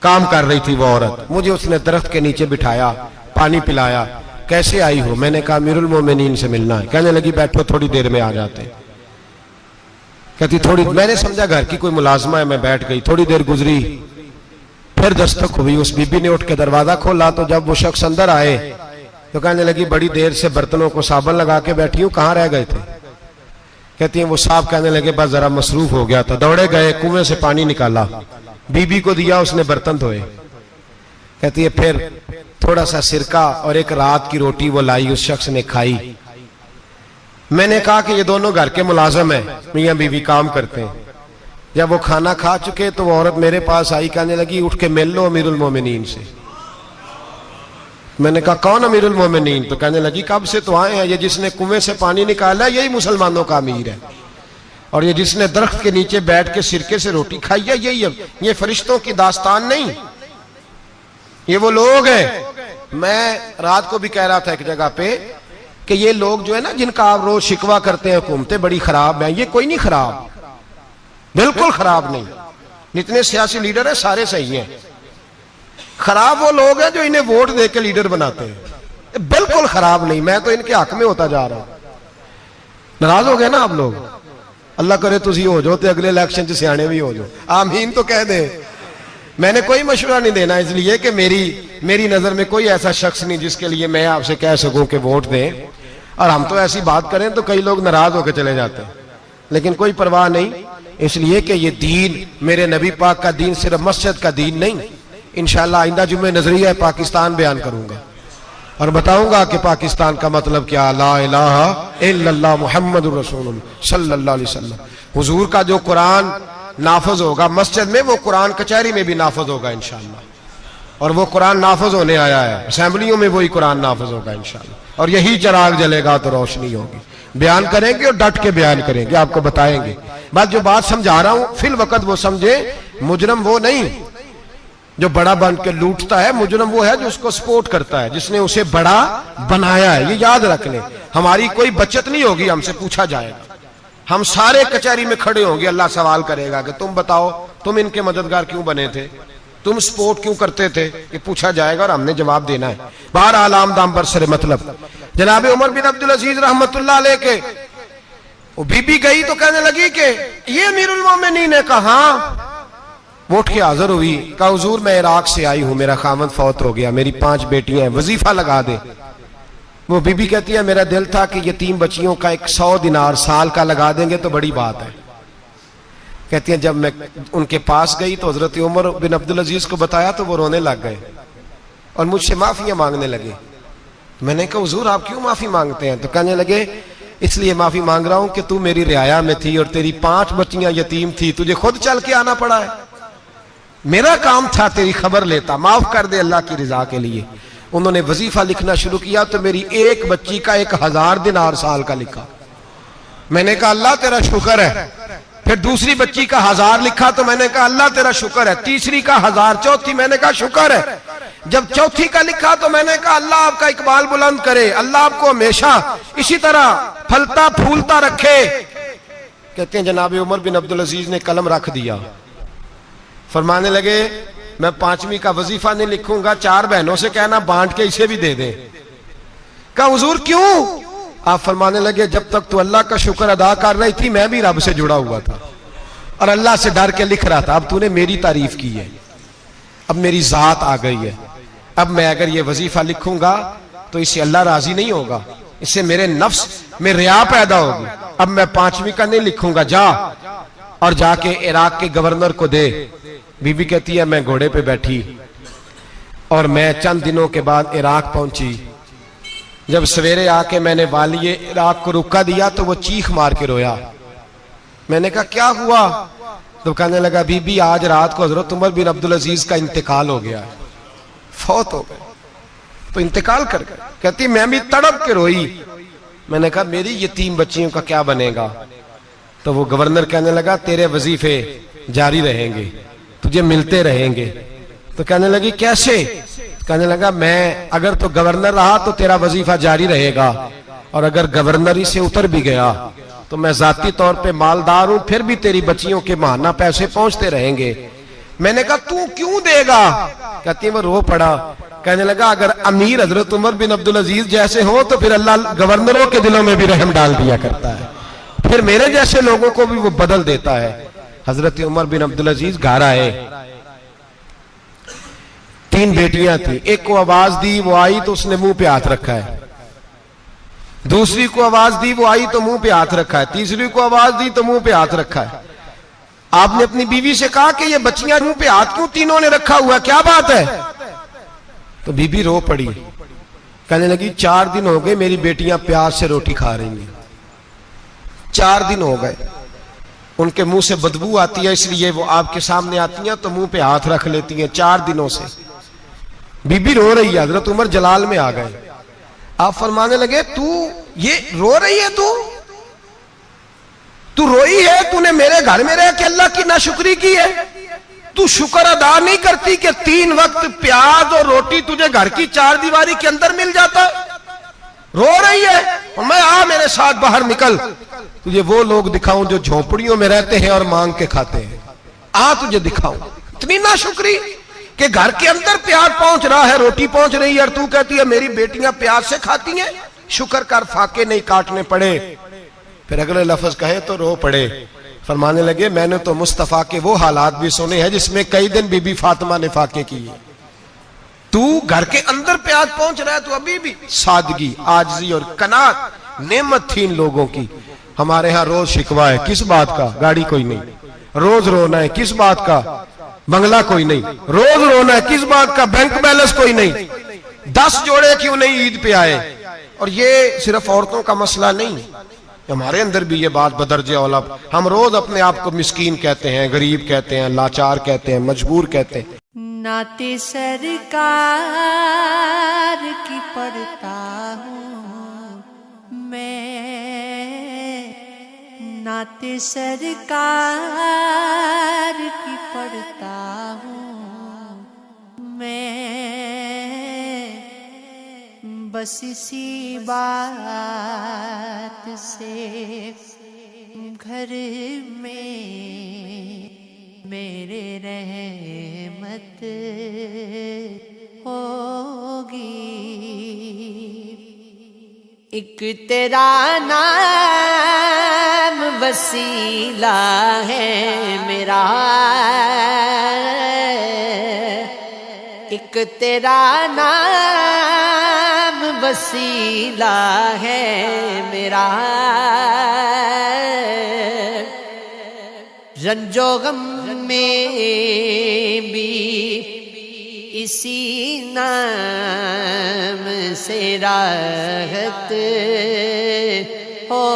काम कर रही थी वो औरत। मुझे उसने दरख्त के नीचे बिठाया, पानी पिलाया। कैसे आई हो? मैंने कहा अमीरुल मोमिनीन से मिलना है। कहने लगी बैठो थोड़ी देर में आ जाते। कहती थोड़ी, मैंने समझा घर की कोई मुलाजमा है, मैं बैठ गई। थोड़ी देर गुजरी, फिर दस्तक हुई, उस बीबी ने उठ के दरवाजा खोला। तो जब वो शख्स अंदर आए तो कहने लगी बड़ी देर से बर्तनों को साबुन लगा के बैठी हूं, कहां रह गए थे? कहती हैं वो साहब कहने लगे बस जरा मसरूफ हो गया था, दौड़े गए, कुएं से पानी निकाला, बीबी को दिया, उसने बर्तन धोए। कहती है फिर थोड़ा सा सिरका और एक रात की रोटी वो लाई, उस शख्स ने खाई। मैंने कहा कि ये दोनों घर के मुलाजम है, मियां बीवी काम करते हैं। जब वो खाना खा चुके तो वो औरत मेरे पास आई, कहने लगी उठ के मिल लो अमीरुल मोमिनीन से। मैंने कहा कौन अमीरुल मोमिनीन? तो कहने लगी कब से तो आए हैं, ये जिसने कुएं से पानी निकाला यही मुसलमानों का अमीर है, और ये जिसने दरख्त के नीचे बैठ के सिरके से रोटी खाई है यही है। ये फरिश्तों की दास्तान नहीं, ये वो लोग हैं। मैं रात को भी कह रहा था एक जगह पे कि ये लोग जो है ना, जिनका आप रोज शिकवा करते हैं हुकूमतें बड़ी खराब हैं, ये कोई नहीं खराब, बिल्कुल खराब नहीं। जितने सियासी लीडर हैं सारे सही हैं। खराब वो लोग हैं जो इन्हें वोट देके लीडर बनाते हैं, बिल्कुल खराब नहीं। मैं तो इनके हक में होता जा रहा हूं। नाराज हो गए ना आप लोग? अल्लाह करे तुझी हो जाओ तो अगले इलेक्शन च सियाने भी हो जाओ, आमीन तो कह दे। मैंने कोई मशवरा नहीं देना, इसलिए कि मेरी नजर में कोई ऐसा शख्स नहीं जिसके लिए मैं आपसे कह सकूं कि वोट दें। और हम तो ऐसी बात करें तो कई लोग नाराज होकर चले जाते हैं, लेकिन कोई परवाह नहीं, इसलिए कि ये दीन मेरे नबी पाक का दीन सिर्फ मस्जिद का दीन नहीं। इंशाअल्लाह आइंदा जुम्मे नजरिया पाकिस्तान बयान करूंगा और बताऊंगा कि पाकिस्तान का मतलब क्या, ला इलाहा इल्लल्लाह मुहम्मदुर रसूलुल्लाह सल्लल्लाहु अलैहि वसल्लम। हुजूर का जो कुरान नाफज होगा मस्जिद में, वो कुरान कचहरी में भी नाफज होगा इंशाअल्लाह। और वो कुरान नाफज होने आया है, असेंबलियों में वही कुरान नाफज होगा इंशाअल्लाह। और यही चिराग जलेगा तो रोशनी होगी। बयान करेंगे और डट के बयान करेंगे, आपको बताएंगे। बस जो बात समझा रहा हूं फिल वक्त वो समझे। मुजरम वो नहीं जो बड़ा बन के लूटता है, मुजरम वो है जो उसको सपोर्ट करता है, जिसने उसे बड़ा बनाया है। ये याद रख लें, हमारी कोई बचत नहीं होगी, हमसे पूछा जाएगा। हम सारे कचहरी में खड़े होंगे, अल्लाह सवाल करेगा कि तुम बताओ तुम इनके मददगार क्यों बने थे, तुम सपोर्ट क्यों करते थे, ये पूछा जाएगा और हमने जवाब देना है। बहरहाल आम दाम बरसरे मतलब जनाब उमर बिन अब्दुल अजीज रहमतुल्लाह अलैह के वो बीबी गई तो कहने लगी कि ये अमीरुल मोमिनीन ने कहा, वो उठ के हाजिर हुई, कहा हुजूर मैं इराक से आई हूं, मेरा खामद फौत हो गया, मेरी 5 बेटियां हैं, वजीफा लगा दे। वो बीबी कहती है मेरा दिल था कि यतीम बच्चियों का 100 दिनार साल का लगा देंगे तो बड़ी बात है। कहती है जब मैं उनके पास गई तो हजरत उमर बिन अब्दुल अजीज को बताया तो वो रोने लग गए और मुझसे माफियां मांगने लगे। मैंने कहा हुजूर आप क्यों माफी मांगते हैं? तो कहने लगे इसलिए माफी मांग रहा हूं कि तू मेरी रियाया में थी और तेरी 5 बच्चियां यतीम थी, तुझे खुद चल के आना पड़ा है। मेरा काम था तेरी खबर लेता, माफ कर दे अल्लाह की रिजा के लिए। उन्होंने वजीफा लिखना शुरू किया तो मेरी एक बच्ची का 1000 दिनार साल का लिखा। मैंने कहा अल्लाह तेरा शुक्र है। फिर दूसरी बच्ची का 1000 लिखा तो मैंने कहा अल्लाह तेरा शुक्र है। तीसरी का 1000, चौथी मैंने कहा शुक्र है। जब चौथी का लिखा तो मैंने कहा अल्लाह आपका इकबाल बुलंद करे, अल्लाह आपको हमेशा इसी तरह फलता फूलता रखे। कहते हैं जनाब उमर बिन अब्दुल अजीज ने कलम रख दिया, फरमाने लगे मैं 5वीं का वजीफा नहीं लिखूंगा, 4 बहनों से कहना बांट के इसे भी दे दे। कहा हुजूर क्यों? आप फरमाने लगे जब तक तू अल्लाह का शुक्र अदा कर रही थी मैं भी रब से जुड़ा हुआ था और अल्लाह से डर के लिख रहा था। अब तूने मेरी तारीफ की है, अब मेरी जात आ गई है, अब मैं अगर ये वजीफा लिखूंगा तो इससे अल्लाह राजी नहीं होगा, इससे मेरे नफ्स में रिया पैदा होगी। अब मैं 5वीं का नहीं लिखूंगा, जा और जाके इराक के गवर्नर को दे। बीबी कहती है मैं घोड़े पे बैठी और मैं चंद दिनों के बाद इराक पहुंची। जब सवेरे आके मैंने वालिए इराक को रुका दिया तो वो चीख मार के रोया। मैंने कहा क्या हुआ? तो कहने लगा बीबी आज रात को हजरत उमर बिन अब्दुल अजीज का इंतकाल हो गया, फौत हो गए, तो इंतकाल कर गए। कहती मैं भी तड़प के रोई। मैंने कहा मेरी यतीम बच्चियों का क्या बनेगा? तो वो गवर्नर कहने लगा तेरे वजीफे जारी रहेंगे, तुझे मिलते रहेंगे। तो कहने लगी कैसे? कहने लगा मैं अगर तो गवर्नर रहा तो तेरा वजीफा जारी रहेगा और अगर गवर्नरी से उतर भी गया तो मैं जाती तौर पे मालदार हूं, फिर भी तेरी बच्चियों के माहाना पैसे पहुंचते रहेंगे। मैंने कहा तू क्यों देगा? कहती वो रो पड़ा। कहने लगा अगर अमीर हजरत उमर बिन अब्दुल अजीज जैसे हो तो फिर अल्लाह गवर्नरों के दिलों में भी रहम डाल दिया करता है, फिर मेरे जैसे लोगों को भी वो बदल देता है। हजरत उमर बिन अब्दुल अजीज घर आए, 3 बेटियां थी, एक को आवाज दी, वो आई तो उसने मुंह पे हाथ रखा है। दूसरी को आवाज दी, वो आई तो मुंह पे हाथ रखा है। तीसरी को आवाज दी तो मुंह पे हाथ रखा है। आपने अपनी बीवी से कहा कि ये बच्चियां मुंह पे हाथ क्यों तीनों ने रखा हुआ है, क्या बात है? तो बीबी रो पड़ी, कहने लगी 4 दिन हो गए मेरी बेटियां प्यार से रोटी खा रही हैं। 4 दिन हो गए, उनके मुंह से बदबू आती है, इसलिए वो आपके सामने आती हैं तो मुंह पे हाथ रख लेती हैं। 4 दिनों से बीबी रो रही है। हजरत उमर जलाल में आ गए। आप फरमाने लगे, तू ये रो रही है, तू रोई है, तूने मेरे घर में रह के अल्लाह की नाशुक्री की है? तू शुक्र अदा नहीं करती कि 3 वक्त प्याज और रोटी तुझे घर की 4 दीवारी के अंदर मिल जाता? रो रही है। और मैं, आ मेरे साथ बाहर निकल, तुझे वो लोग दिखाऊं जो झोपड़ियों में रहते हैं और मांग के खाते हैं। आ तुझे दिखाऊं। इतनी नाशुक्री कि घर के अंदर प्याज पहुंच रहा है, रोटी पहुंच रही है, और तू कहती है मेरी बेटियां प्याज से खाती हैं। शुक्र कर फाके नहीं काटने पड़े। फिर अगले लफ्ज कहे तो रो पड़े। फरमाने लगे, मैंने तो मुस्तफा के वो हालात भी सुने हैं जिसमें कई दिन बीबी फातिमा ने फाके किए। तू घर के अंदर प्याज पहुंच रहा है, तू अभी भी। सादगी, आजिज़ी और कनात नेमत थी इन लोगों की। हमारे यहाँ रोज शिकवा है, किस बात का? गाड़ी कोई नहीं। रोज रोना है, किस बात का? बंगला कोई नहीं। रोज रोना है, किस बात का? बैंक बैलेंस कोई नहीं। 10 जोड़े क्यों नहीं ईद पे आए? और ये सिर्फ औरतों का मसला नहीं, हमारे अंदर भी ये बात बदरजे औला। हम रोज अपने आप को मिस्कीन कहते हैं, गरीब कहते हैं, लाचार कहते हैं, मजबूर कहते हैं। नाते सरकार की पढ़ता हूँ मैं, नाते सरकार की पढ़ता हूँ मैं, बस इसी बात से घर में मेरे रहमत होगी। एक तेरा नाम वसीला है मेरा, एक तेरा नाम वसीला है मेरा, रंजो गम में भी इसी नाम से राहत हो